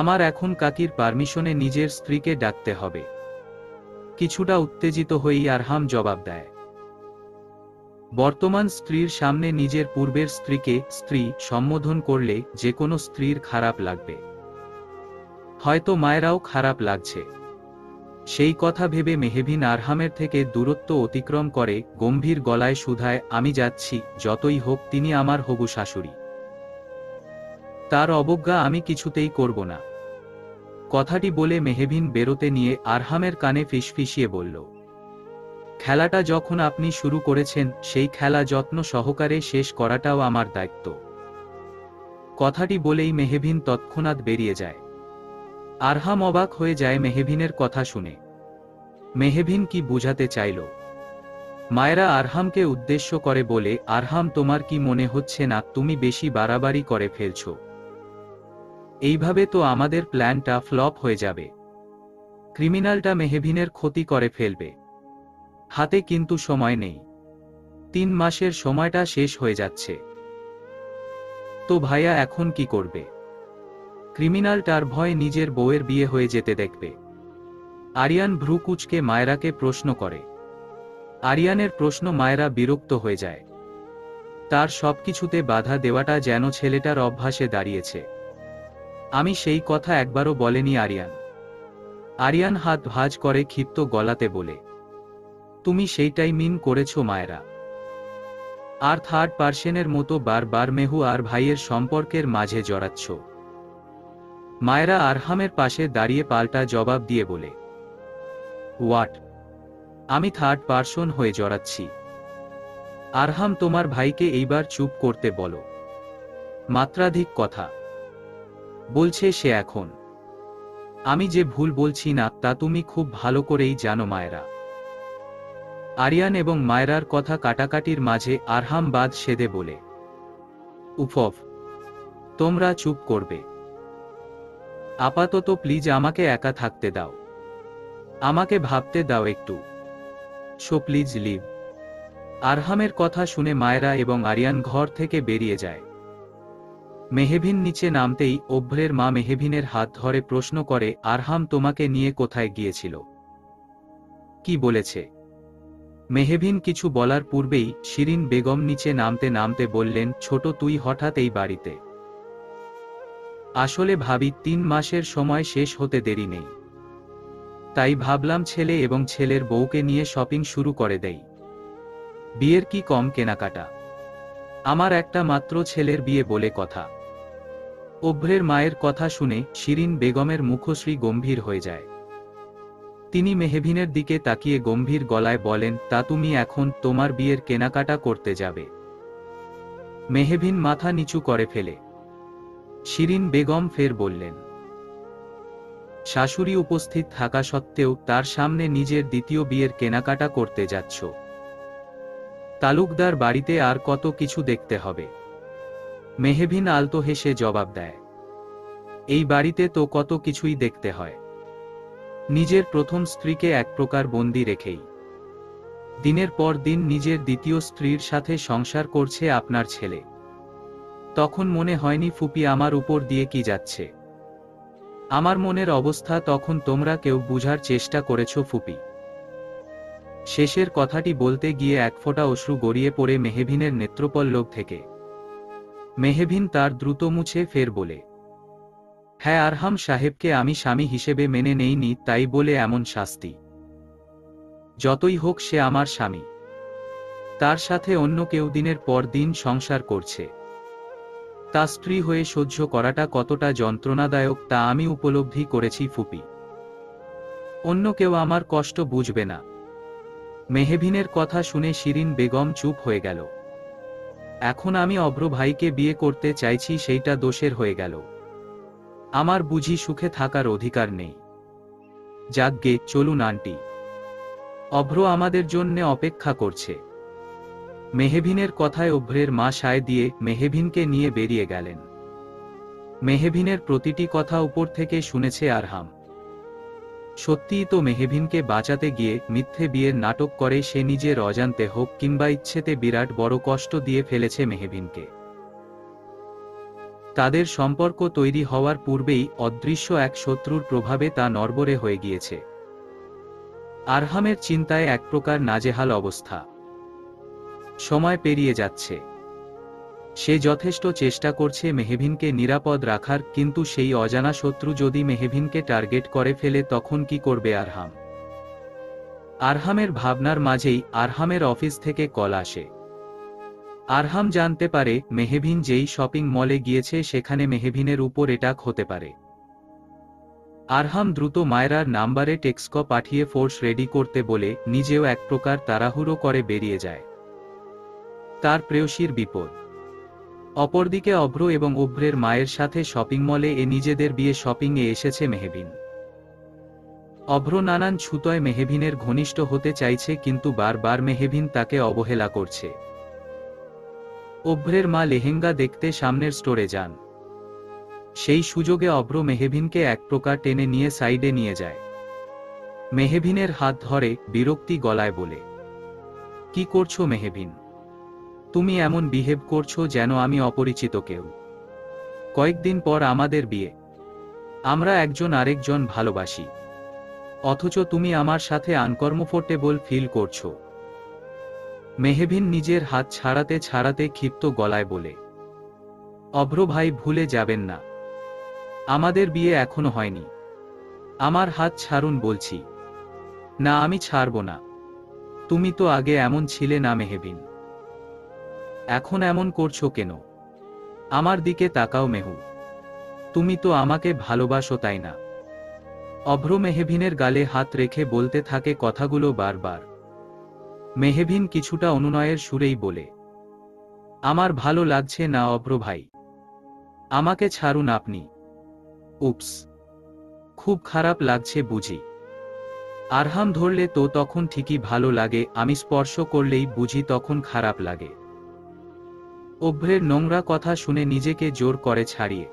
আমার এখন কাকির পারমিশনে নিজের স্ত্রীকে ডাকতে হবে। কিছুটা উত্তেজিত হয়েই আরহাম জবাব দেয়। বর্তমান স্ত্রীর সামনে নিজের পূর্বের স্ত্রীকে স্ত্রী সম্বোধন করলে যে কোনো স্ত্রীর খারাপ লাগবে। হয়তো মায়েরাও খারাপ লাগছে। সেই কথা ভেবে মেহবিন আরহামের থেকে দূরত্ব অতিক্রম করে গম্ভীর গলায় শুধায়, আমি যাচ্ছি, যতই হোক তিনি আমার হবু শাশুড়ি। তার অবজ্ঞা আমি কিছুতেই করব না। কথাটি বলে মেহবিন বেরোতে নিয়ে আরহামের কানে ফিসফিসিয়ে বলল, খেলাটা যখন আপনি শুরু করেছেন সেই খেলা যত্ন সহকারে শেষ করাটাও আমার দায়িত্ব। কথাটি বলেই মেহবিন তৎক্ষণাৎ বেরিয়ে যায়। আরহাম অবাক হয়ে যায় মেহবিনের কথা শুনে। মেহবিন কি বুঝাতে চাইল? মায়েরা আরহামকে উদ্দেশ্য করে বলে, আরহাম তোমার কি মনে হচ্ছে না তুমি বেশি বাড়াবাড়ি করে ফেলছ? এইভাবে তো আমাদের প্ল্যানটা ফ্লপ হয়ে যাবে। ক্রিমিনালটা মেহবিনের ক্ষতি করে ফেলবে। হাতে কিন্তু সময় নেই। 3 মাসের সময়টা শেষ হয়ে যাচ্ছে। তো ভাইয়া এখন কি করবে? ক্রিমিনালটার ভয় নিজের বউয়ের বিয়ে হয়ে যেতে দেখবে। আরিয়ান ভ্রু কুঁচকে মায়েরাকে প্রশ্ন করে। আরিয়ানের প্রশ্ন মায়েরা বিরক্ত হয়ে যায়। তার সবকিছুতে বাধা দেওয়াটা যেন ছেলেটার অভ্যাসে দাঁড়িয়েছে। আমি সেই কথা একবারও বলেনি আরিয়ান। আরিয়ান হাত ভাঁজ করে ক্ষিপ্ত গলাতে বলে, তুমি সেইটাই মিন করেছ মায়েরা। আর থার্ড পার্সনের মতো বারবার মেহু আর ভাইয়ের সম্পর্কের মাঝে জড়াচ্ছ। মায়েরা আরহামের পাশে দাঁড়িয়ে পাল্টা জবাব দিয়ে বলে, হোয়াট? আমি থার্ড পার্সন হয়ে জড়াচ্ছি? আরহাম তোমার ভাইকে এইবার চুপ করতে বলো। মাত্রাধিক কথা বলছে সে এখন। আমি যে ভুল বলছি না তা তুমি খুব ভালো করেই জানো মায়েরা। আরিয়ান এবং মায়েরার কথা কাটাকাটির মাঝে আরহাম বাদ সেধে বলে, উফফ, তোমরা চুপ করবে? আপাতত প্লিজ আমাকে একা থাকতে দাও। আমাকে ভাবতে দাও একটু। So please leave. আরহামের কথা শুনে মায়েরা এবং আরিয়ান ঘর থেকে বেরিয়ে যায়। মেহবিন নিচে নামতেই অভ্রের মা মেহবিনের হাত ধরে প্রশ্ন করে, আরহাম তোমাকে নিয়ে কোথায় গিয়েছিল? কি বলেছে? মেহবিন কিছু বলার পূর্বেই শিরিন বেগম নিচে নামতে নামতে বললেন, ছোট তুই হঠাৎ এই বাড়িতে? আসলে ভাবি 3 মাসের সময় শেষ হতে দেরি নেই। তাই ভাবলাম ছেলে এবং ছেলের বউকে নিয়ে শপিং শুরু করে দেই। বিয়ের কি কম কেনাকাটা? আমার একটা মাত্র ছেলের বিয়ে বলে কথা। অভ্রের মায়ের কথা শুনে শিরিন বেগমের মুখশ্রী গম্ভীর হয়ে যায়। তিনি মেহবিনের দিকে তাকিয়ে গম্ভীর গলায় বলেন, তা তুমি এখন তোমার বিয়ের কেনাকাটা করতে যাবে? মেহবিন মাথা নিচু করে ফেলে। শিরিন বেগম ফের বললেন, শাশুড়ি উপস্থিত থাকা সত্ত্বেও তার সামনে নিজের দ্বিতীয় বিয়ের কেনাকাটা করতে যাচ্ছ? তালুকদার বাড়িতে আর কত কিছু দেখতে হবে। মেহবিন আলতো হেসে জবাব দেয়, এই বাড়িতে তো কত কিছুই দেখতে হয়। নিজের প্রথম স্ত্রীকে এক প্রকার বন্দি রেখেই দিনের পর দিন নিজের দ্বিতীয় স্ত্রীর সাথে সংসার করছে আপনার ছেলে। তখন মনে হয়নি ফুপি আমার উপর দিয়ে কি যাচ্ছে? আমার মনের অবস্থা তখন তোমরা কেউ বুঝার চেষ্টা করেছ ফুপি? শেষের কথাটি বলতে গিয়ে এক ফোঁটা অশ্রু গড়িয়ে পড়ে মেহবিনের নেত্রপল্লব থেকে। মেহবিন তার দ্রুত মুছে ফের বলে, হ্যাঁ আরহাম সাহেবকে আমি স্বামী হিসেবে মেনে নেইনি, তাই বলে এমন শাস্তি? যতই হোক সে আমার স্বামী। তার সাথে অন্য কেউ দিনের পর দিন সংসার করছে। তা স্ত্রী হয়ে সহ্য করাটা কতটা যন্ত্রণাদায়ক তা আমি উপলব্ধি করেছি ফুপি। অন্য কেউ আমার কষ্ট বুঝবে না। মেহবিনের কথা শুনে শিরিন বেগম চুপ হয়ে গেল। এখন আমি অভ্র ভাইকে বিয়ে করতে চাইছি সেইটা দোষের হয়ে গেল? আমার বুঝি সুখে থাকার অধিকার নেই? যাকগে, চলুন আন্টি, অভ্র আমাদের জন্যে অপেক্ষা করছে। মেহবিনের কথায় অভ্রের মা সায় দিয়ে মেহবিনকে নিয়ে বেরিয়ে গেলেন। মেহবিনের প্রতিটি কথা উপর থেকে শুনেছে আরহাম। সত্যিই তো মেহবিনকে বাঁচাতে গিয়ে মিথ্যে বিয়ের নাটক করে সে নিজের অজান্তে হোক কিংবা ইচ্ছেতে বিরাট বড় কষ্ট দিয়ে ফেলেছে মেহবিনকে। তাদের সম্পর্ক তৈরি হওয়ার পূর্বেই অদৃশ্য এক শত্রুর প্রভাবে তা নড়বড়ে হয়ে গিয়েছে। আরহামের চিন্তায় এক প্রকার নাজেহাল অবস্থা। সময় পেরিয়ে যাচ্ছে। সে যথেষ্ট চেষ্টা করছে মেহবিনকে নিরাপদ রাখার, কিন্তু সেই অজানা শত্রু যদি মেহবিনকে টার্গেট করে ফেলে তখন কি করবে আরহাম? আরহামের ভাবনার মাঝেই আরহামের অফিস থেকে কল আসে। আরহাম জানতে পারে মেহবিন যেই শপিং মলে গিয়েছে সেখানে মেহবিনের উপর অ্যাটাক হতে পারে। আরহাম দ্রুত মায়রার নাম্বারে টেক্সট পাঠিয়ে ফোর্স রেডি করতে বলে নিজেও এক প্রকার তাড়াহুড়ো করে বেরিয়ে যায়। তার প্রেয়সীর বিপদ। অপরদিকে অভ্র এবং অভ্রের মায়ের সাথে শপিং মলে নিজেদের বিয়ে শপিংয়ে এসেছে মেহবিন। অভ্র নানান ছুতোয় মেহবিনের ঘনিষ্ঠ হতে চাইছে, কিন্তু বারবার মেহবিন তাকে অবহেলা করছে। অভ্রের মা লেহেঙ্গা দেখতে সামনের স্টোরে যান। সেই সুযোগে অভ্র মেহবিনকে এক প্রকার টেনে নিয়ে সাইডে নিয়ে যায়। মেহবিনের হাত ধরে বিরক্তি গলায় বলে, কি করছো মেহবিন? তুমি এমন বিহেভ করছো যেন আমি অপরিচিত কেউ। কয়েকদিন পর আমাদের বিয়ে, আমরা একজন আরেকজন ভালোবাসি, অথচ তুমি আমার সাথে আনকমফোর্টেবল ফিল করছো। মেহবিন নিজের হাত ছাড়াতে ছাড়াতে ক্ষিপ্ত গলায় বলে, অভ্র ভাই, ভুলে যাবেন না, আমাদের বিয়ে এখনো হয়নি। আমার হাত ছাড়ুন বলছি। না, আমি ছাড়ব না। তুমি তো আগে এমন ছিলে না মেহবিন, এখন এমন করছো কেন? আমার দিকে তাকাও মেহু, তুমি তো আমাকে ভালোবাসো তাই না? অভ্র মেহবিনের গালে হাত রেখে বলতে থাকে কথাগুলো বারবার। মেহবিন কিছুটা অনুনয়ের সুরেই বলে, আমার ভালো লাগছে না অভ্র ভাই, আমাকে ছাড়ুন আপনি। উপস, খুব খারাপ লাগছে বুঝি? আরহাম ধরলে তো তখন ঠিকই ভালো লাগে, আমি স্পর্শ করলেই বুঝি তখন খারাপ লাগে। অভ্রের নোংরা কথা শুনে নিজেকে জোর করে ছাড়িয়ে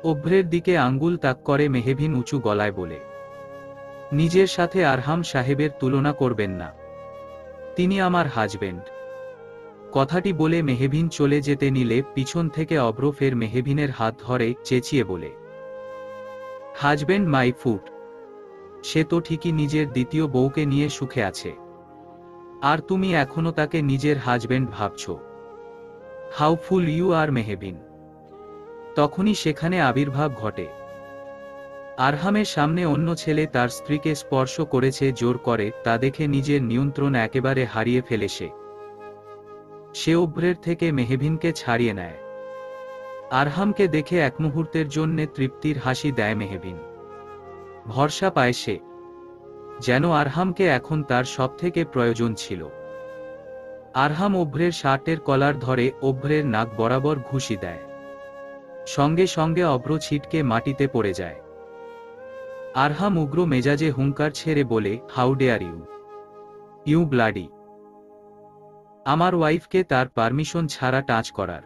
অভ্রের দিকে আঙ্গুল তাক করে মেহবিন উঁচু গলায় বলে, নিজের সাথে আরহাম সাহেবের তুলনা করবেন না, তিনি আমার হাজবেন্ড। কথাটি বলে মেহবিন চলে যেতে নিলে পিছন থেকে অভ্র ফের মেহবিনের হাত ধরে চেঁচিয়ে বলে, হাজবেন্ড মাই ফুট, সে তো ঠিকই নিজের দ্বিতীয় বউকে নিয়ে সুখে আছে, আর তুমি এখনো তাকে নিজের হাজবেন্ড ভাবছ। How fool you are Mehbin. তখনই সেখানে আবির্ভাব ঘটে। আরহামের সামনে অন্য ছেলে তার স্ত্রীকে স্পর্শ করেছে জোর করে, তা দেখে নিজের নিয়ন্ত্রণ একেবারে হারিয়ে ফেলে সে অভ্রের থেকে মেহবিনকে ছাড়িয়ে নেয়। আরহামকে দেখে এক মুহূর্তের জন্যে তৃপ্তির হাসি দেয় মেহবিন। ভরসা পায় সে, যেন আরহামকে এখন তার সবথেকে প্রয়োজন ছিল। আরহাম অভ্রের শার্টের কলার ধরে অভ্রের নাক বরাবর ঘুষি দেয়। সঙ্গে সঙ্গে অভ্র ছিটকে মাটিতে পড়ে যায়। আরহাম উগ্র মেজাজে হুঙ্কার ছেড়ে বলে, how dare you, you bloody. আমার ওয়াইফকে তার পারমিশন ছাড়া টাচ করার।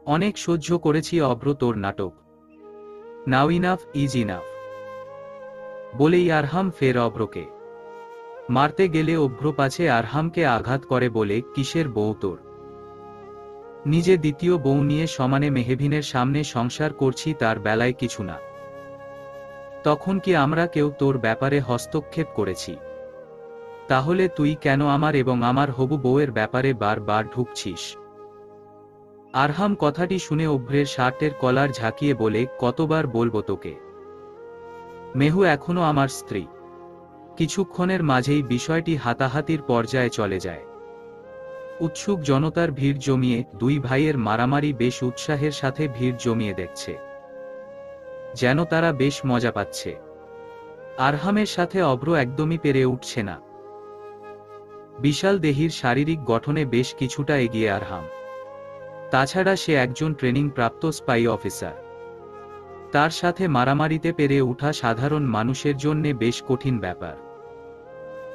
অনেক সহ্য করেছি অভ্র তোর নাটক, নাও ইনাফ ইজ ইনাফ। বলেই আরহাম ফের অভ্রকে মারতে গেলে অভ্র পাছে আরহামকে আঘাত করে বলে, কিসের বউ তোর? নিজে দ্বিতীয় বউ নিয়ে সমানে মেহবিনের সামনে সংসার করছি, তার বেলায় কিছু না। তখন কি আমরা কেউ তোর ব্যাপারে হস্তক্ষেপ করেছি? তাহলে তুই কেন আমার এবং আমার হবু বউয়ের ব্যাপারে বারবার ঢুকছিস? আরহাম কথাটি শুনে অভ্রের শার্টের কলার ঝাঁকিয়ে বলে, কতবার বলবো তোকে, মেহু এখনো আমার স্ত্রী। কিছুক্ষণের মাঝেই বিষয়টি হাতাহাতির পর্যায়ে চলে যায়। উৎসুক জনতার ভিড় জমিয়ে দুই ভাইয়ের মারামারি বেশ উৎসাহের সাথে ভিড় জমিয়ে দেখছে, যেন তারা বেশ মজা পাচ্ছে। আরহামের সাথে অভ্র একদমই পেরে উঠছে না। বিশাল দেহির শারীরিক গঠনে বেশ কিছুটা এগিয়ে আরহাম। তাছাড়া সে একজন ট্রেনিং প্রাপ্ত স্পাই অফিসার। তার সাথে মারামারিতে পেরে ওঠা সাধারণ মানুষের জন্যে বেশ কঠিন ব্যাপার।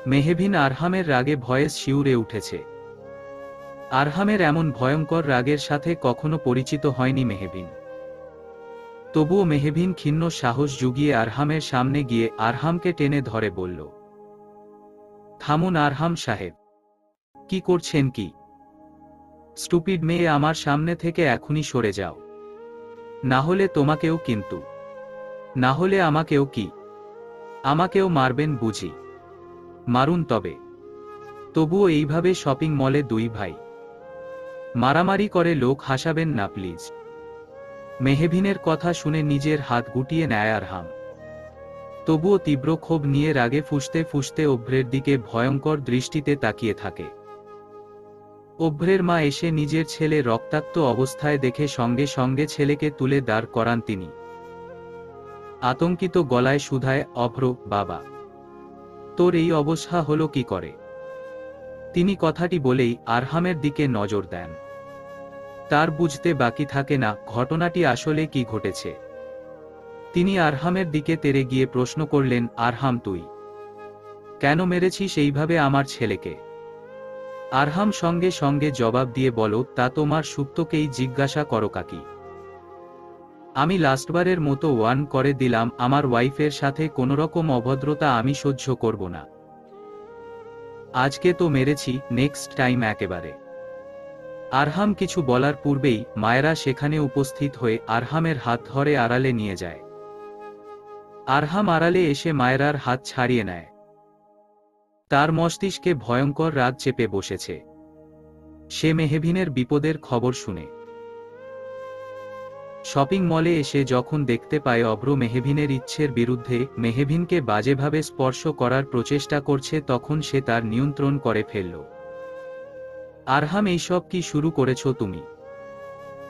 মেহবিন আরহামের রাগে ভয়েস শিউরে উঠেছে। আরহামের এমন ভয়ঙ্কর রাগের সাথে কখনো পরিচিত হয়নি মেহবিন। তবুও মেহবিন ক্ষীণ সাহস জুগিয়ে আরহামের সামনে গিয়ে আরহামকে টেনে ধরে বলল, থামুন আরহাম সাহেব, কি করছেন কি? স্টুপিড মেয়ে, আমার সামনে থেকে এখনই সরে যাও, না হলে তোমাকেও। কিন্তু না হলে আমাকেও? কি আমাকেও মারবেন বুঝি? মারুন তবে। তবুও এইভাবে শপিং মলে দুই ভাই মারামারি করে লোক হাসাবেন না প্লিজ। মেহবিনের কথা শুনে নিজের হাত গুটিয়ে নেয় আরহাম। তবুও তীব্র ক্ষোভ নিয়ে রাগে ফুঁসতে ফুঁসতে অভ্রের দিকে ভয়ঙ্কর দৃষ্টিতে তাকিয়ে থাকে। অভ্রের মা এসে নিজের ছেলে রক্তাক্ত অবস্থায় দেখে সঙ্গে সঙ্গে ছেলেকে তুলে দাঁড় করান তিনি। আতঙ্কিত গলায় শুধায়, অভ্র বাবা, তোর এই অবস্থা হলো কি করে? তিনি কথাটি বলেই আরহামের দিকে নজর দেন। তার বুঝতে বাকি থাকে না ঘটনাটি আসলে কি ঘটেছে। তিনি আরহামের দিকে তেড়ে গিয়ে প্রশ্ন করলেন, আরহাম, তুই কেন মেরেছিস এইভাবে আমার ছেলেকে? আরহাম সঙ্গে সঙ্গে জবাব দিয়ে বলো, তা তোমার সুপ্তকেই জিজ্ঞাসা করো কাকি। আমি লাস্টবারের মতো ওয়ার্ন করে দিলাম, আমার ওয়াইফের সাথে কোনোরকম অভদ্রতা আমি সহ্য করব না। আজকে তো মেরেছি, নেক্সট টাইম একেবারে। আরহাম কিছু বলার পূর্বেই মায়েরা সেখানে উপস্থিত হয়ে আরহামের হাত ধরে আড়ালে নিয়ে যায়। আরহাম আড়ালে এসে মায়েরার হাত ছাড়িয়ে নেয়। তার মস্তিষ্কে ভয়ঙ্কর রাগ চেপে বসেছে। সে মেহবিনের বিপদের খবর শুনে শপিং মলে এসে যখন দেখতে পায় অভ্র মেহবিনের ইচ্ছের বিরুদ্ধে মেহবিনকে বাজেভাবে স্পর্শ করার প্রচেষ্টা করছে, তখন সে তার নিয়ন্ত্রণ করে ফেলল। আরহাম, এইসব কি শুরু করেছ তুমি?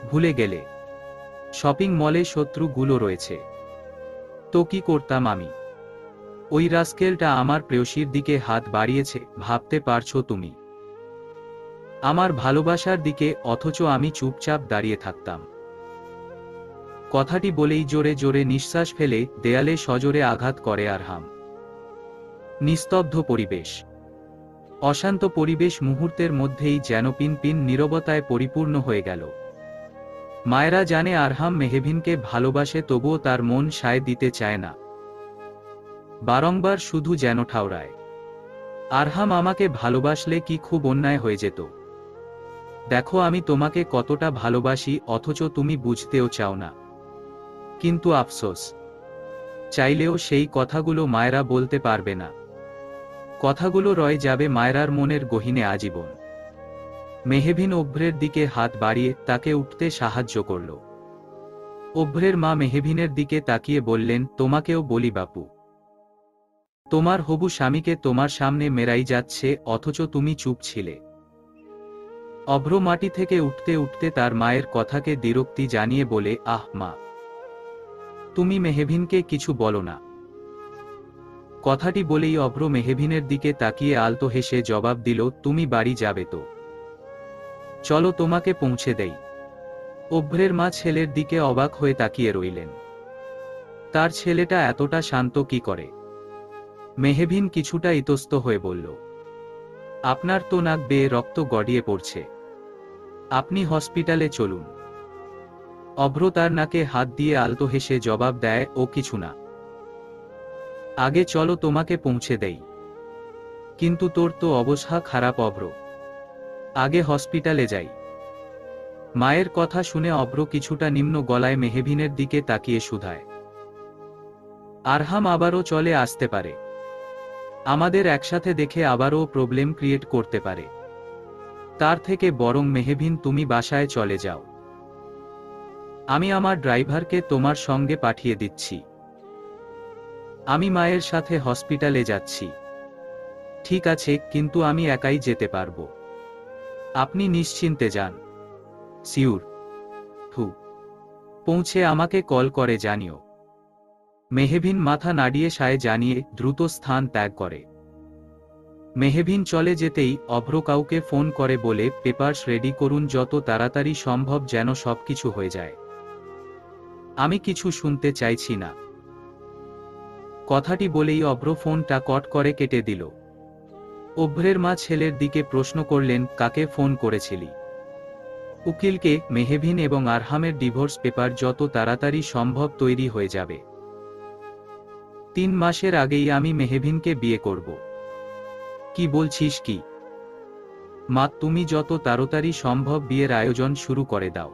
ভুলে গেলে শপিং মলে শত্রুগুলো রয়েছে? তো কি করতাম আমি? ওই রাস্কেলটা আমার প্রেয়সীর দিকে হাত বাড়িয়েছে, ভাবতে পারছো তুমি? আমার ভালোবাসার দিকে, অথচ আমি চুপচাপ দাঁড়িয়ে থাকতাম। কথাটি বলেই জোরে জোরে নিঃশ্বাস ফেলে দেয়ালে সজোরে আঘাত করে আরহাম। নিস্তব্ধ পরিবেশ, অশান্ত পরিবেশ মুহূর্তের মধ্যেই যেন পিন নীরবতায় পরিপূর্ণ হয়ে গেল। মায়েরা জানে আরহাম মেহবিনকে ভালোবাসে, তবুও তার মন সায় দিতে চায় না। বারংবার শুধু যেন ঠাউরায়, আরহাম, আমাকে ভালোবাসলে কি খুব অন্যায় হয়ে যেত? দেখো আমি তোমাকে কতটা ভালোবাসি, অথচ তুমি বুঝতেও চাও না। কিন্তু আফসোস, চাইলেও সেই কথাগুলো মায়েরা বলতে পারবে না। কথাগুলো রয়ে যাবে মায়েরার মনের গহীনে আজীবন। মেহবিন অভ্রের দিকে হাত বাড়িয়ে তাকে উঠতে সাহায্য করল। অভ্রের মা মেহবিনের দিকে তাকিয়ে বললেন, তোমাকেও বলি বাপু, তোমার হবু স্বামীকে তোমার সামনে মেরাই যাচ্ছে, অথচ তুমি চুপ ছিলে। অভ্র মাটি থেকে উঠতে উঠতে তার মায়ের কথাকে দ্বিরুক্তি জানিয়ে বলে, আহ মা, তুমি মেহবিনকে কিছু বলো না। কথাটি বলেই অভ্র মেহবিনের দিকে তাকিয়ে আলতো হেসে জবাব দিল, তুমি বাড়ি যাবে তো? চলো তোমাকে পৌঁছে দেই। অভ্রের মা ছেলের দিকে অবাক হয়ে তাকিয়ে রইলেন। তার ছেলেটা এতটা শান্ত কি করে? মেহবিন কিছুটা ইতস্ত হয়ে বলল, আপনার তো নাক বেয়ে রক্ত গড়িয়ে পড়ছে, আপনি হসপিটালে চলুন। অভ্র তার নাকে হাত দিয়ে আলতো হেসে জবাব দেয়, ও কিছু না, আগে চলো তোমাকে পৌঁছে দেই। কিন্তু তোর তো অবস্থা খারাপ অভ্র, আগে হসপিটালে যাই। মায়ের কথা শুনে অভ্র কিছুটা নিম্ন গলায় মেহবিনের দিকে তাকিয়ে শুধায়, আরহাম আবারও চলে আসতে পারে, আমাদের একসাথে দেখে আবারও প্রবলেম ক্রিয়েট করতে পারে। তার থেকে বরং মেহবিন তুমি বাসায় চলে যাও, আমি আমার ড্রাইভারকে তোমার সঙ্গে পাঠিয়ে দিচ্ছি। আমি মায়ের সাথে হসপিটালে যাচ্ছি। ঠিক আছে, কিন্তু আমি একাই যেতে পারবো, আপনি নিশ্চিন্তে যান। সিউর। পৌঁছে আমাকে কল করে জানিও। মেহবিন মাথা নাড়িয়ে সায় জানিয়ে দ্রুত স্থান ত্যাগ করে। মেহবিন চলে যেতেই অভ্র কাউকে ফোন করে বলে, পেপারস রেডি করুন, যত তাড়াতাড়ি সম্ভব যেন সবকিছু হয়ে যায়। আমি কিছু শুনতে চাইছি না। কথাটি বলেই অভ্র ফোনটা কট করে কেটে দিল। অভ্রের মা ছেলের দিকে প্রশ্ন করলেন, কাকে ফোন করেছিলি? উকিলকে। মেহবিন এবং আরহামের ডিভোর্স পেপার যত তাড়াতাড়ি সম্ভব তৈরি হয়ে যাবে। 3 মাসের আগেই আমি মেহবিনকে বিয়ে করব। কি বলছিস কি? মা, তুমি যত তাড়াতাড়ি সম্ভব বিয়ের আয়োজন শুরু করে দাও।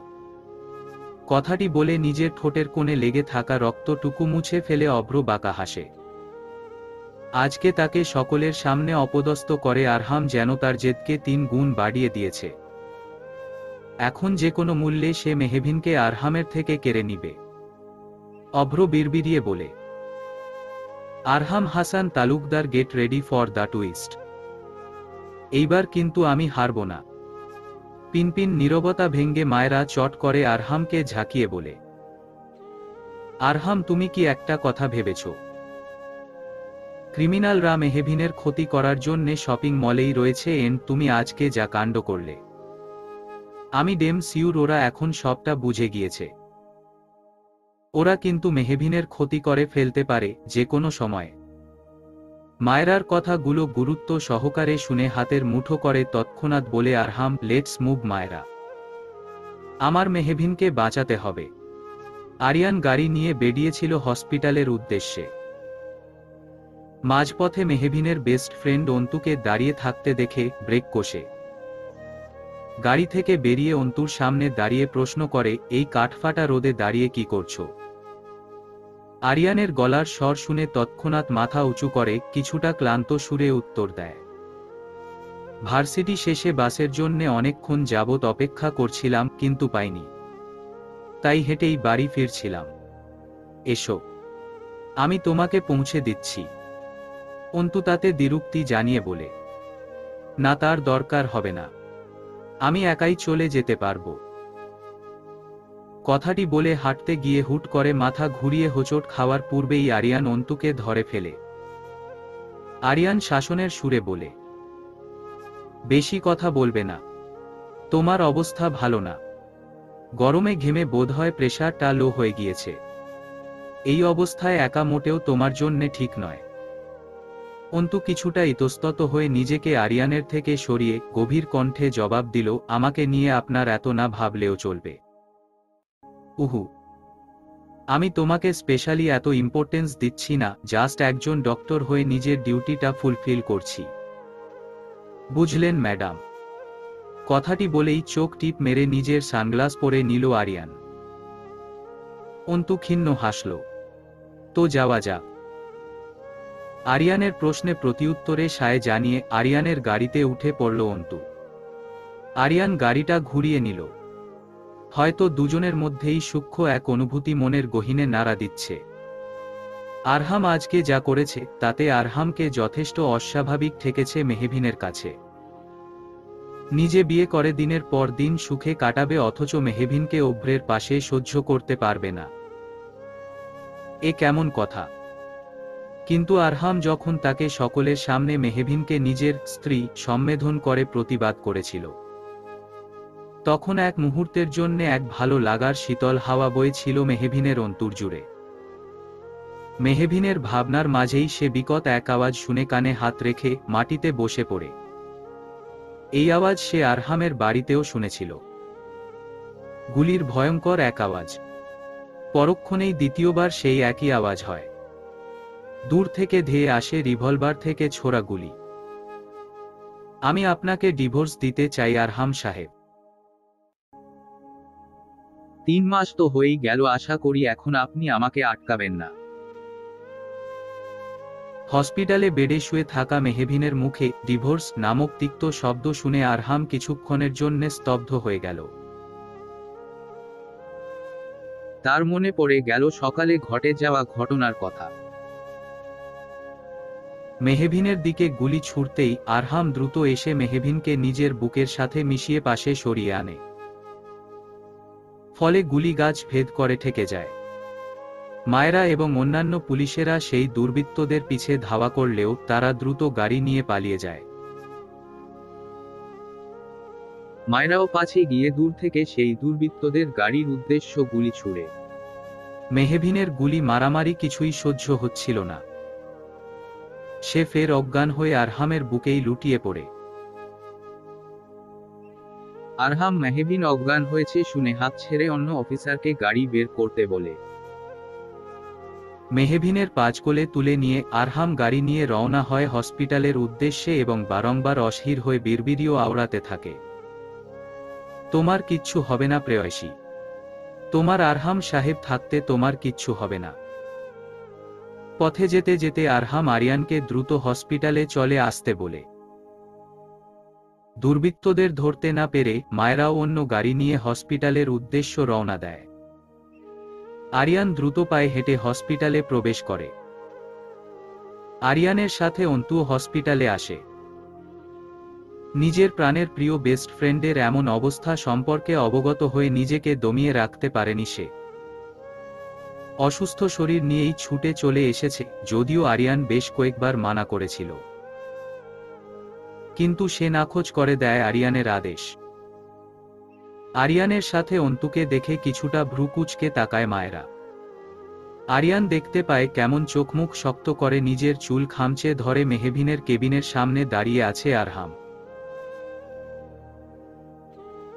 কথাটি বলে নিজের ঠোঁটের কোণে লেগে থাকা রক্তটুকু মুছে ফেলে অভ্র বাঁকা হাসে। আজকে তাকে সকলের সামনে অপদস্থ করে আরহাম যেন তার জেদকে 3 গুণ বাড়িয়ে দিয়েছে। এখন যে কোনো মূল্যে সে মেহবিনকে আরহামের থেকে কেড়ে নিবে। অভ্র বিড়বিড়িয়ে বলে। Arham Hasan Talukdar, get ready for the twist. এইবার কিন্তু আমি হারব না। পিনপিন নীরবতা ভেঙ্গে মায়েরা চট করে আরহামকে ঝাঁকিয়ে বলে, আরহাম, তুমি কি একটা কথা ভেবেছ? ক্রিমিনালরা মেহবিনের ক্ষতি করার জন্যে শপিং মলেই রয়েছে, এন্ড তুমি আজকে যা কাণ্ড করলে, আমি ডেম সিউর ওরা এখন সবটা বুঝে গিয়েছে। ওরা কিন্তু মেহবিনের ক্ষতি করে ফেলতে পারে যে কোনো সময়ে। মায়েরার কথাগুলো গুরুত্ব সহকারে শুনে হাতের মুঠো করে তৎক্ষণাৎ বলে আরহাম, লেটস মুভ মায়েরা। আমার মেহবিনকে বাঁচাতে হবে। আরিয়ান গাড়ি নিয়ে বেরিয়েছিল হসপিটালের উদ্দেশ্যে। মাঝপথে মেহবিনের বেস্ট ফ্রেন্ড অন্তুকে দাঁড়িয়ে থাকতে দেখে ব্রেক কষে গাড়ি থেকে বেরিয়ে অন্তুর সামনে দাঁড়িয়ে প্রশ্ন করে, এই কাঠফাটা রোদে দাঁড়িয়ে কি করছো? আরিয়ানের গলার স্বর শুনে তৎক্ষণাৎ মাথা উঁচু করে কিছুটা ক্লান্ত সুরে উত্তর দেয়, ভার্সিটি শেষে বাসের জন্যে অনেকক্ষণ যাবৎ অপেক্ষা করছিলাম, কিন্তু পাইনি, তাই হেঁটেই বাড়ি ফিরছিলাম। এসো, আমি তোমাকে পৌঁছে দিচ্ছি। অন্তু তাতে দ্বিরুক্তি জানিয়ে বলে, না, তার দরকার হবে না, আমি একাই চলে যেতে পারবো। কথাটি বলে হাঁটতে গিয়ে হুট করে মাথা ঘুরিয়ে হোঁচট খাওয়ার পূর্বেই আরিয়ান অন্তুকে ধরে ফেলে। আরিয়ান শাসনের সুরে বলে, বেশি কথা বলবে না, তোমার অবস্থা ভালো না, গরমে ঘেমে বোধহয় প্রেশারটা লো হয়ে গিয়েছে, এই অবস্থায় একা মোটেও তোমার জন্যে ঠিক নয়। অন্তু কিছুটা ইতস্তত হয়ে নিজেকে আরিয়ানের থেকে সরিয়ে গভীর কণ্ঠে জবাব দিল, আমাকে নিয়ে আপনার এত না ভাবলেও চলবে। উহু, আমি তোমাকে স্পেশালি এত ইম্পর্টেন্স দিচ্ছি না, জাস্ট একজন ডক্টর হয়ে নিজের ডিউটিটা ফুলফিল করছি, বুঝলেন ম্যাডাম? কথাটি বলেই চোখ টিপ মেরে নিজের সানগ্লাস পরে নিল আরিয়ান। অন্তু ক্ষীণ হাসল। তো যাওয়া যাক। আরিয়ানের প্রশ্নে প্রতিউত্তরে সায় জানিয়ে আরিয়ানের গাড়িতে উঠে পড়ল অন্তু। আরিয়ান গাড়িটা ঘুরিয়ে নিল। হয়তো দুজনের মধ্যেই সূক্ষ্ম এক অনুভূতি মনের গহীনে নাড়া দিচ্ছে। আরহাম আজকে যা করেছে তাতে আরহামকে যথেষ্ট অস্বাভাবিক ঠেকেছে মেহবিনের কাছে। নিজে বিয়ে করে দিনের পর দিন সুখে কাটাবে, অথচ মেহবিনকে অভ্রের পাশে সহ্য করতে পারবে না, এ কেমন কথা? কিন্তু আরহাম যখন তাকে সকলের সামনে মেহবিনকে নিজের স্ত্রী সম্বোধন করে প্রতিবাদ করেছিল, তখন এক মুহূর্তের জন্য এক ভালো লাগার শীতল হাওয়া বইছিল মেহবিনের অন্তর জুড়ে। মেহবিনের ভাবনার মাঝেই সে বিকট এক আওয়াজ শুনে কানে হাত রেখে মাটিতে বসে পড়ে। এই আওয়াজ সে আরহামের বাড়িতেও শুনেছিল। গুলির ভয়ঙ্কর এক আওয়াজ। পরক্ষণেই দ্বিতীয়বার সেই একই আওয়াজ হয়। দূর থেকে ধেয়ে আসে রিভলভার থেকে ছোড়া গুলি। আমি আপনাকে ডিভোর্স দিতে চাই আরহাম সাহেব। 3 মাস তো হয়েই গেল, আশা করি এখন আপনি আমাকে আটকাবেন না। হসপিটালে বেডে শুয়ে থাকা মেহবিনের মুখে ডিভোর্স নামক তিক্ত শব্দ শুনে আরহাম কিছুক্ষণের জন্যে স্তব্ধ হয়ে গেল। তার মনে পড়ে গেল সকালে ঘটে যাওয়া ঘটনার কথা। মেহবিনের দিকে গুলি ছুড়তেই আরহাম দ্রুত এসে মেহবিনকে নিজের বুকের সাথে মিশিয়ে পাশে সরিয়ে আনে। ফলে গুলি গাছ ভেদ করে ঠেকে যায়। মায়েরা এবং অন্যান্য পুলিশেরা সেই দুর্বৃত্তদের পিছে ধাওয়া করলেও তারা দ্রুত গাড়ি নিয়ে পালিয়ে যায়। মায়েরাও পাছে গিয়ে দূর থেকে সেই দুর্বৃত্তদের গাড়ির উদ্দেশ্য গুলি ছুড়ে। মেহবিনের গুলি মারামারি কিছুই সহ্য হচ্ছিল না। সে ফের অজ্ঞান হয়ে আরহামের বুকেই লুটিয়ে পড়ে। আরহাম মেহবিন অজ্ঞান হয়েছে শুনে হাত ছেড়ে অন্য অফিসারকে গাড়ি বের করতে বলে। মেহবিনের পাঁচকোলে তুলে নিয়ে আরহাম গাড়ি নিয়ে রওনা হয় হসপিটালের উদ্দেশ্যে এবং বারংবার অস্থির হয়ে বিড়বিড়িয়ে আওড়াতে থাকে, তোমার কিচ্ছু হবে না প্রেয়সী, তোমার আরহাম সাহেব থাকতে তোমার কিচ্ছু হবে না। পথে যেতে যেতে আরহাম আরিয়ানকে দ্রুত হসপিটালে চলে আসতে বলে। দুর্বৃত্তদের ধরতে না পেরে মায়েরাও অন্য গাড়ি নিয়ে হসপিটালের উদ্দেশ্য রওনা দেয়। আরিয়ান দ্রুত পায়ে হেঁটে হসপিটালে প্রবেশ করে। আরিয়ানের সাথে অন্তুও হসপিটালে আসে। নিজের প্রাণের প্রিয় বেস্ট ফ্রেন্ডের এমন অবস্থা সম্পর্কে অবগত হয়ে নিজেকে দমিয়ে রাখতে পারেনি সে। অসুস্থ শরীর নিয়েই ছুটে চলে এসেছে, যদিও আরিয়ান বেশ কয়েকবার মানা করেছিল, কিন্তু সে নাকচ করে দেয় আরিয়ানের আদেশ। আরিয়ানের সাথে অন্তুকে দেখে কিছুটা ভ্রুকুচকে তাকায় মায়েরা। আরিয়ান দেখতে পায় কেমন চোখমুখ শক্ত করে নিজের চুল খামচে ধরে মেহবিনের কেবিনের সামনে দাঁড়িয়ে আছে আরহাম।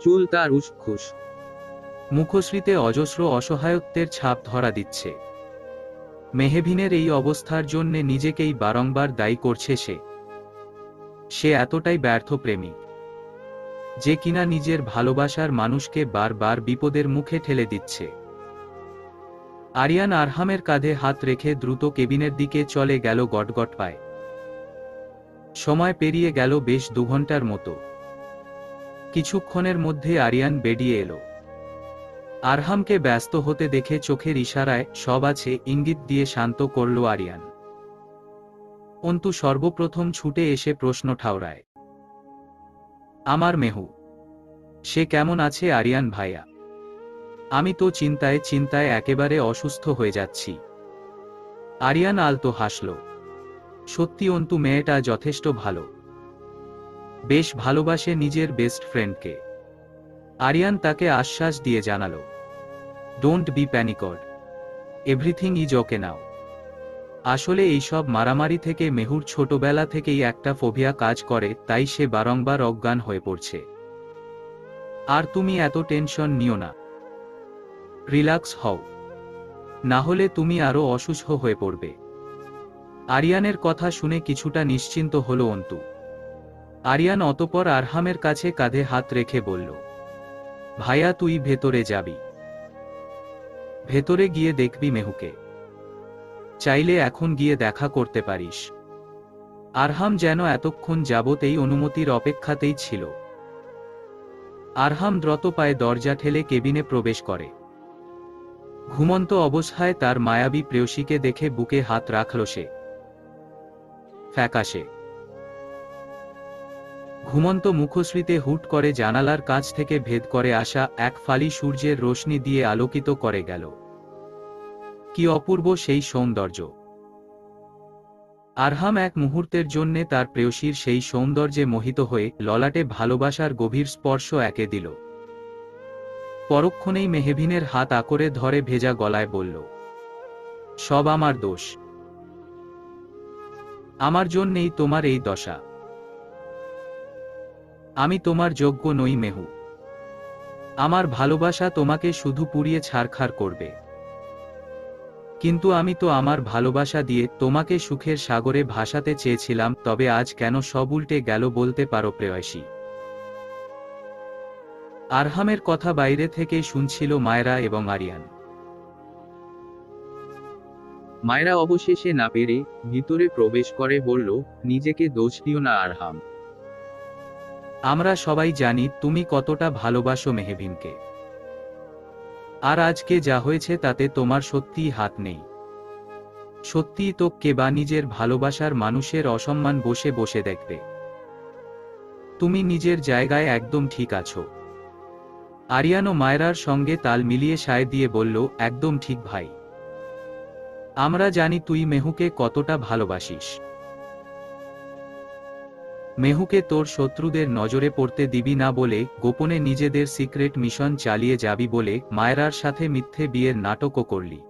চুল তার উসখুস, মুখশ্রীতে অজস্র অসহায়ত্বের ছাপ ধরা দিচ্ছে। মেহবিনের এই অবস্থার জন্যে নিজেকেই বারংবার দায়ী করছে সে। সে এতটাই ব্যর্থ প্রেমিক যে কিনা নিজের ভালোবাসার মানুষকে বারবার বিপদের মুখে ঠেলে দিচ্ছে। আরিয়ান আরহামের কাঁধে হাত রেখে দ্রুত কেবিনের দিকে চলে গেল গটগট পায়। সময় পেরিয়ে গেল বেশ 2 ঘন্টার মতো। কিছুক্ষণের মধ্যে আরিয়ান বেরিয়ে এলো। আরহামকে ব্যস্ত হতে দেখে চোখের ইশারায় সব আছে ইঙ্গিত দিয়ে শান্ত করল আরিয়ান। অন্তু সর্বপ্রথম ছুটে এসে প্রশ্ন ঠাউরায়, আমার মেহু, সে কেমন আছে আরিয়ান ভাইয়া? আমি তো চিন্তায় চিন্তায় একেবারে অসুস্থ হয়ে যাচ্ছি। আরিয়ান আলতো হাসল। সত্যি অন্তু মেয়েটা যথেষ্ট ভালো, বেশ ভালোবাসে নিজের বেস্ট ফ্রেন্ডকে। আরিয়ান তাকে আশ্বাস দিয়ে জানালো, don't be panicked, everything is okay now. আসলে এইসব মারামারি থেকে মেহুর ছোটবেলা থেকেই একটা ফোবিয়া কাজ করে, তাই সে বারংবার অজ্ঞান হয়ে পড়ছে। আর তুমি এত টেনশন নিও না, রিল্যাক্স হও, না হলে তুমি আরো অসুস্থ হয়ে পড়বে। আরিয়ানের কথা শুনে কিছুটা নিশ্চিন্ত হল অন্তু। আরিয়ান অতঃপর আরহামের কাছে কাঁধে হাত রেখে বলল, ভাইয়া তুই ভেতরে যাবি, ভেতরে গিয়ে দেখবি মেহুকে, চাইলে এখন গিয়ে দেখা করতে পারিস। আরহাম যেন এতক্ষণ যাবত এই অনুমতির অপেক্ষাতেই ছিল। আরহাম দ্রুত পায়ে দরজা ঠেলে কেবিনে প্রবেশ করে। ঘুমন্ত অবস্থায় তার মায়াবী প্রেয়সীকে দেখে বুকে হাত রাখল সে। ফ্যাকাশে ঘুমন্ত মুখশ্রীতে হুট করে জানালার কাছ থেকে ভেদ করে আসা এক ফালি সূর্যের রোশনি দিয়ে আলোকিত করে গেল। কি অপূর্ব সেই সৌন্দর্য! আরহাম এক মুহূর্তের জন্যে তার প্রেয়সীর সেই সৌন্দর্যে মোহিত হয়ে ললাটে ভালোবাসার গভীর স্পর্শ একে দিল। পরক্ষণেই মেহবিনের হাত আকরে ধরে ভেজা গলায় বলল, সব আমার দোষ, আমার জন্যেই তোমার এই দশা। আমি তোমার যোগ্য নই মেহু, আমার ভালোবাসা তোমাকে শুধু পুড়িয়ে ছারখার করবে। কিন্তু আমি তো আমার ভালোবাসা দিয়ে তোমাকে সুখের সাগরে ভাসাতে চেয়েছিলাম, তবে আজ কেন সব উল্টে গেল বলতে পারো প্রেয়সী? আরহামের কথা বাইরে থেকে শুনছিল মায়েরা এবং আরিয়ান। মায়েরা অবশেষে না পেরে ভিতরে প্রবেশ করে বলল, নিজেকে দোষ দিও না আরহাম, আমরা সবাই জানি তুমি কতটা ভালোবাসো মেহবিনকে, আর আজকে যা হয়েছে তাতে তোমার সত্যিই হাত নেই। সত্যিই তো কে বা নিজের ভালোবাসার মানুষের অসম্মান বসে বসে দেখবে। তুমি নিজের জায়গায় একদম ঠিক আছো। আরিয়ান ও মায়েরার সঙ্গে তাল মিলিয়ে সায় দিয়ে বলল, একদম ঠিক ভাই, আমরা জানি তুই মেহুকে কতটা ভালোবাসিস। মেহুকে তোর শত্রুদের নজরে পড়তে দিবি না বলে গোপনে নিজেদের সিক্রেট মিশন চালিয়ে যাবি বলে মায়েরার সাথে মিথ্যে বিয়ের নাটকও করলি।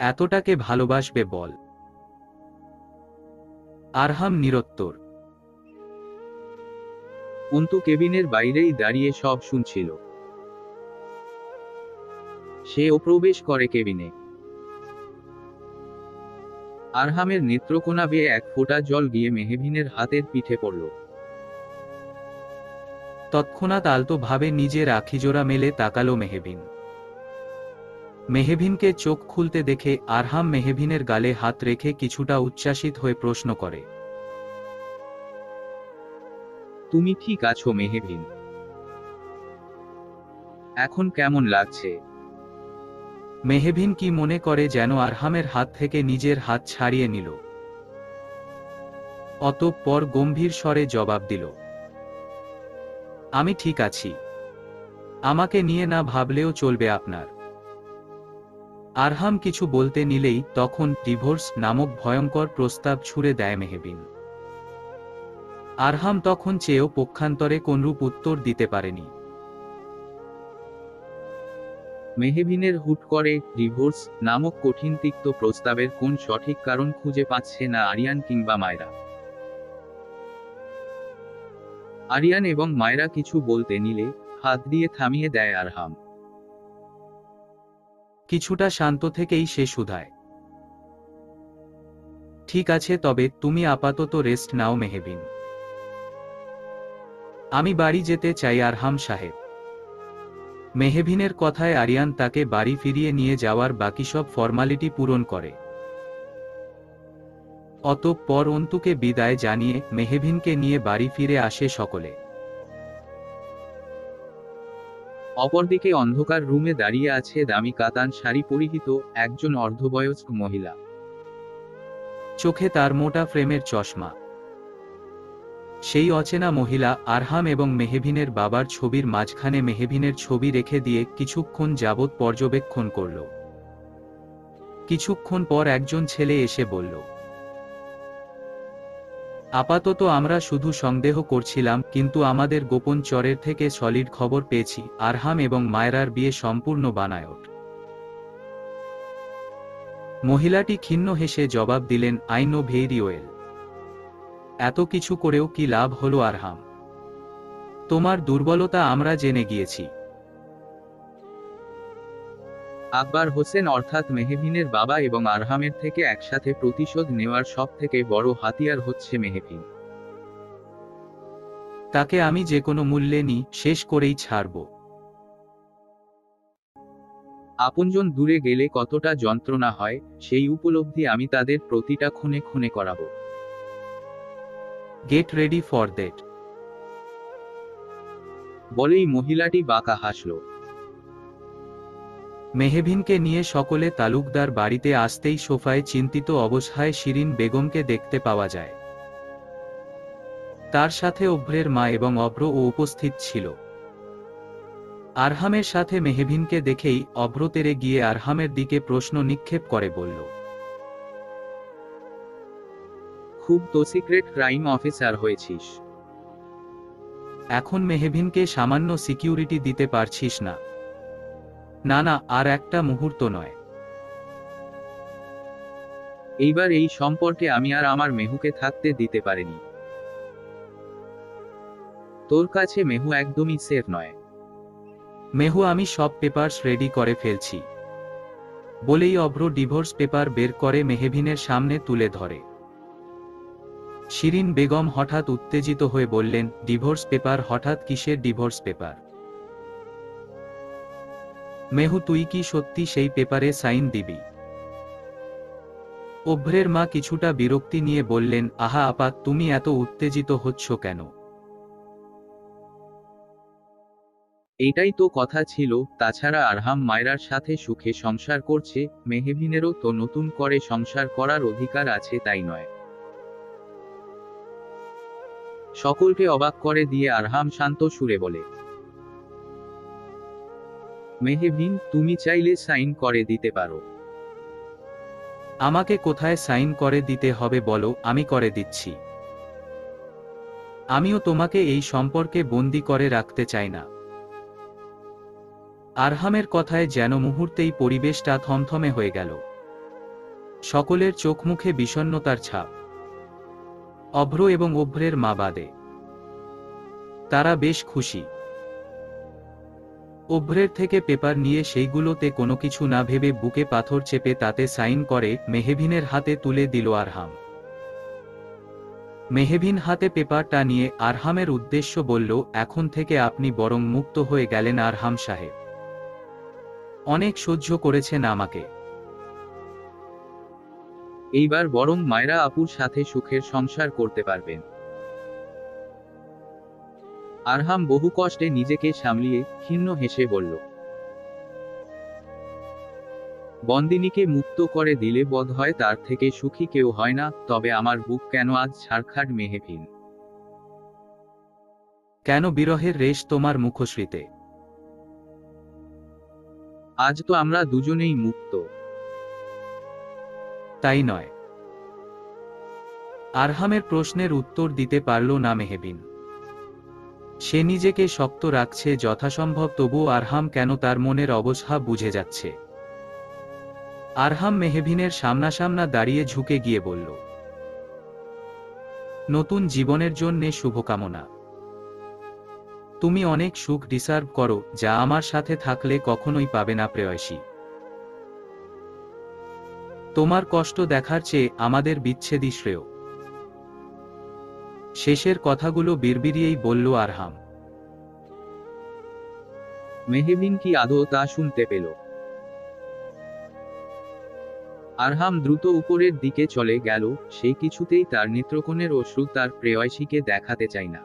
এতটাকে ভালোবাসবে বল। আরহাম নিরুত্তর। অন্তু কেবিনের বাইরেই দাঁড়িয়ে সব শুনছিল। সেও প্রবেশ করে কেবিনে। আরহামের নেত্রকোনা বেয়ে এক ফোঁটা জল গিয়ে মেহবিনের হাতের পিঠে পড়ল। তৎক্ষণাৎ আলতো ভাবে নিজের আখিজোড়া মেলে তাকালো মেহবিন। মেহবিনকে চোখ খুলতে দেখে আরহাম মেহবিনের গালে হাত রেখে কিছুটা উচ্ছ্বাসিত হয়ে প্রশ্ন করে, তুমি ঠিক আছো মেহবিন? এখন কেমন লাগছে? মেহবিন কি মনে করে যেন আরহামের হাত থেকে নিজের হাত ছাড়িয়ে নিল। অতঃপর গম্ভীর স্বরে জবাব দিল, আমি ঠিক আছি। আমাকে নিয়ে না ভাবলেও চলবে আপনার। আরহাম কিছু বলতে নিলেই তখন ডিভোর্স নামক ভয়ঙ্কর প্রস্তাব ছুড়ে দেয় মেহবিন। আরহাম তখন চেয়েও পক্ষান্তরে কোনরূপ উত্তর দিতে পারেনি। মেহবিনের হুট করে ডিভোর্স নামক কঠিন তিক্ত প্রস্তাবের কোন সঠিক কারণ খুঁজে পাচ্ছে না আরিয়ান কিংবা মায়রা। আরিয়ান এবং মায়রা কিছু বলতে নিলে হাত দিয়ে থামিয়ে দেয় আরহাম। কিছুটা শান্ত থেকেই সে শুধায়, ঠিক আছে, তবে তুমি আপাতত রেস্ট নাও মেহবিন। আমি বাড়ি যেতে চাই আরহাম সাহেব। মেহবিনের কথায় আরিয়ান তাকে বাড়ি ফিরিয়ে নিয়ে যাওয়ার বাকি সব ফর্মালিটি পূরণ করে। অতঃপর অন্তুকে বিদায় জানিয়ে মেহবিনকে নিয়ে বাড়ি ফিরে আসে সকলে। অপরদিকে অন্ধকার রুমে দাঁড়িয়ে আছে দামি কাতান শাড়ি পরিহিত একজন অর্ধবয়স্ক মহিলা। চোখে তার মোটা ফ্রেমের চশমা। সেই অচেনা মহিলা আরহাম এবং মেহবিনের বাবার ছবির মাঝখানে মেহবিনের ছবি রেখে দিয়ে কিছুক্ষণ যাবৎ পর্যবেক্ষণ করল। কিছুক্ষণ পর একজন ছেলে এসে বলল, আপাতত আমরা শুধু সন্দেহ করছিলাম, কিন্তু আমাদের গোপন চরের থেকে সলিড খবর পেয়েছি আরহাম এবং মায়রার বিয়ে সম্পূর্ণ বানায়ট। মহিলাটি ক্ষীণ হেসে জবাব দিলেন, আই নো ভেরি ওয়েল। এত কিছু করেও কি লাভ হলো আরহাম? তোমার দুর্বলতা আমরা জেনে গিয়েছি। আকবর হোসেন অর্থাৎ মেহবিনের বাবা এবং আরহামের থেকে একসাথে প্রতিশোধ নেওয়ার সব থেকে বড় হাতিয়ার হচ্ছে মেহবিন। তাকে আমি যে কোনো মূল্যে শেষ করেই ছাড়ব। আপনজন দূরে গেলে কতটা যন্ত্রণা হয় সেই উপলব্ধি আমি তাদের প্রতিটা খুনে খুনে করাবো। Gate ready for that. বলেই মহিলাটি বাঁকা হাসল। মেহবিনকে নিয়ে সকলে তালুকদার বাড়িতে আসতেই সোফায় চিন্তিত অবস্থায় শিরিন বেগমকে দেখতে পাওয়া যায়। তার সাথে অভ্রের মা এবং অভ্রও উপস্থিত ছিল। আরহামের সাথে মেহবিনকে দেখেই অভ্র তেরে গিয়ে আরহামের দিকে প্রশ্ন নিক্ষেপ করে বলল, খুব তো সিক্রেট ক্রাইম অফিসার হয়েছিস। এখন মেহবিনকে সামান্য সিকিউরিটি দিতে পারছিস না? না না, আর একটা মুহূর্ত নয়। এইবার এই সম্পর্কে আমি আর আমার মেহুকে থাকতে দিতে পারিনি। তোর কাছে মেহু একদমই সেফ নয়। মেহু, আমি সব পেপারস রেডি করে ফেলছি। বলেই অভ্র ডিভোর্স পেপার বের করে মেহবিনের সামনে তুলে ধরে। শিরিন বেগম হঠাৎ উত্তেজিত হয়ে বললেন, ডিভোর্স পেপার? হঠাৎ কিসের ডিভোর্স পেপার? মেহু, তুই কি সত্যি সেই পেপারে সাইন দিবি? অভ্রের মা কিছুটা বিরক্তি নিয়ে বললেন, আহা আপা, তুমি এত উত্তেজিত হচ্ছ কেন? এইটাই তো কথা ছিল। তাছাড়া আরহাম মায়রার সাথে সুখে সংসার করছে, মেহবিনেরও তো নতুন করে সংসার করার অধিকার আছে, তাই নয়? সকলকে অবাক করে দিয়ে আরহাম শান্ত সুরে বলে, মেহবিন, তুমি চাইলে সাইন করে দিতে পারো। আমাকে কোথায় সাইন করে দিতে হবে বলো, আমি করে দিচ্ছি। আমিও তোমাকে এই সম্পর্কে বন্দি করে রাখতে চাই না। আরহামের কথায় যেন মুহূর্তেই পরিবেশটা থমথমে হয়ে গেল। সকলের চোখ মুখে বিষণ্ণতার ছাপ। অভ্র এবং অভ্রের মা বাদে তারা বেশ খুশি। অভ্রের থেকে পেপার নিয়ে সেইগুলোতে কোনো কিছু না ভেবে বুকে পাথর চেপে তাতে সাইন করে মেহবিনের হাতে তুলে দিল আরহাম। মেহবিন হাতে পেপারটা নিয়ে আরহামের উদ্দেশ্য বলল, এখন থেকে আপনি বরং মুক্ত হয়ে গেলেন আরহাম সাহেব। অনেক সহ্য করেছেন আমাকে। এইবার বরং মায়রা আপুর সাথে সুখের সংসার করতে পারবেন। আরহাম বহু কষ্টে নিজেকে সামলিয়ে ক্ষীণ হেসে বলল, বন্দিনীকে মুক্ত করে দিলে বোধ হয় তার থেকে সুখী কেউ হয় না, তবে আমার বুক কেন আজ ছাড়খাড় মেহবিন। কেন বিরহের রেশ তোমার মুখশ্রীতে? আজ তো আমরা দুজনেই মুক্ত। তাই নয়। আরহামের প্রশ্নের উত্তর দিতে পারল না মেহবিন। সে নিজেকে শক্ত রাখছে যথাসম্ভব, তবুও আরহাম কেন তার মনের অবস্থা বুঝে যাচ্ছে। আরহাম মেহবিনের সামনাসামনা দাঁড়িয়ে ঝুঁকে গিয়ে বলল, নতুন জীবনের জন্যে শুভকামনা। তুমি অনেক সুখ ডিসার্ভ করো, যা আমার সাথে থাকলে কখনোই পাবে না প্রেয়সী। তোমার কষ্ট দেখার চেয়ে আমাদের বিচ্ছেদই শ্রেয়। শেষের কথাগুলো বিড়বিড়িয়েই বলল আরহাম। মেহবিন কি আদৌ তা শুনতে পেল? আরহাম দ্রুত উপরের দিকে চলে গেল। সে কিছুতেই তার নেত্রকোণের অশ্রু তার প্রেয়সীকে দেখাতে চায় না।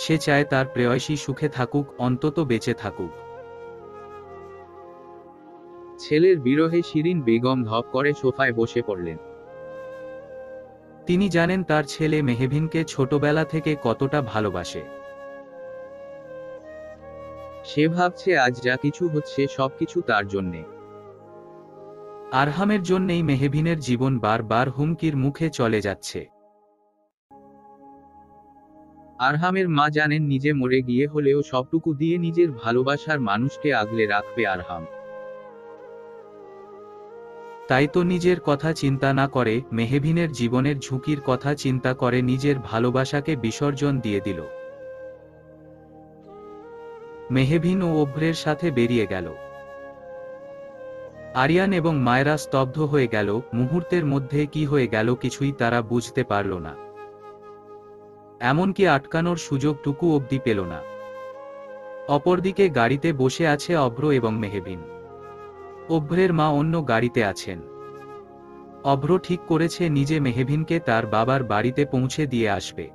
সে চায় তার প্রেয়সী সুখে থাকুক, অন্তত বেঁচে থাকুক। ছেলের বিরহে শিরিন বেগম ধপ করে সোফায় বসে পড়লেন। তিনি জানেন তার ছেলে মেহবিনকে ছোটবেলা থেকে কতটা ভালোবাসে। সে ভাবছে আজ যা কিছু হচ্ছে সবকিছু তার জন্যে। আরহামের জন্যেই মেহবিনের জীবন বারবার হুমকির মুখে চলে যাচ্ছে। আরহামের মা জানেন নিজে মরে গিয়ে হলেও সবটুকু দিয়ে নিজের ভালোবাসার মানুষকে আগলে রাখবে আরহাম। তাই তো নিজের কথা চিন্তা না করে মেহবিনের জীবনের ঝুঁকির কথা চিন্তা করে নিজের ভালোবাসাকে বিসর্জন দিয়ে দিল। মেহবিন ও অভ্রের সাথে বেরিয়ে গেল। আরিয়ান এবং মায়রা স্তব্ধ হয়ে গেল। মুহূর্তের মধ্যে কি হয়ে গেল কিছুই তারা বুঝতে পারল না। এমনকি আটকানোর সুযোগটুকু অবধি পেল না। অপরদিকে গাড়িতে বসে আছে অভ্র এবং মেহবিন। অভ্রের মা অন্য গাড়িতে আছেন। অভ্র ঠিক করেছে নিজে মেহবিনকে তার বাবার বাড়িতে পৌঁছে দিয়ে আসবে।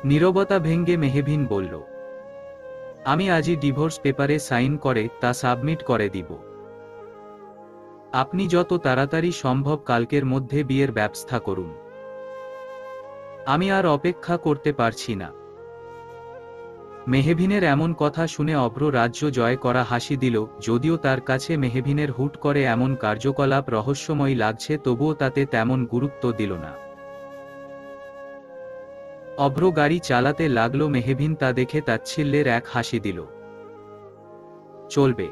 নীরবতা ভেঙ্গে মেহবিন বলল, আমি আজই ডিভোর্স পেপারে সাইন করে তা সাবমিট করে দিব। আপনি যত তাড়াতাড়ি সম্ভব কালকের মধ্যে বিয়ের ব্যবস্থা করুন। আমি আর অপেক্ষা করতে পারছি না। মেহবিনের এমন কথা শুনে অভ্র রাজ্য জয় করা হাসি দিল। যদিও তার কাছে মেহবিনের হুট করে এমন কার্যকলাপ রহস্যময় লাগছে, তবুও তাতে তেমন গুরুত্ব দিল না। অভ্র গাড়ি চালাতে লাগলো। মেহবিন তা দেখে তাচ্ছিল্যের এক হাসি দিল। চলবে।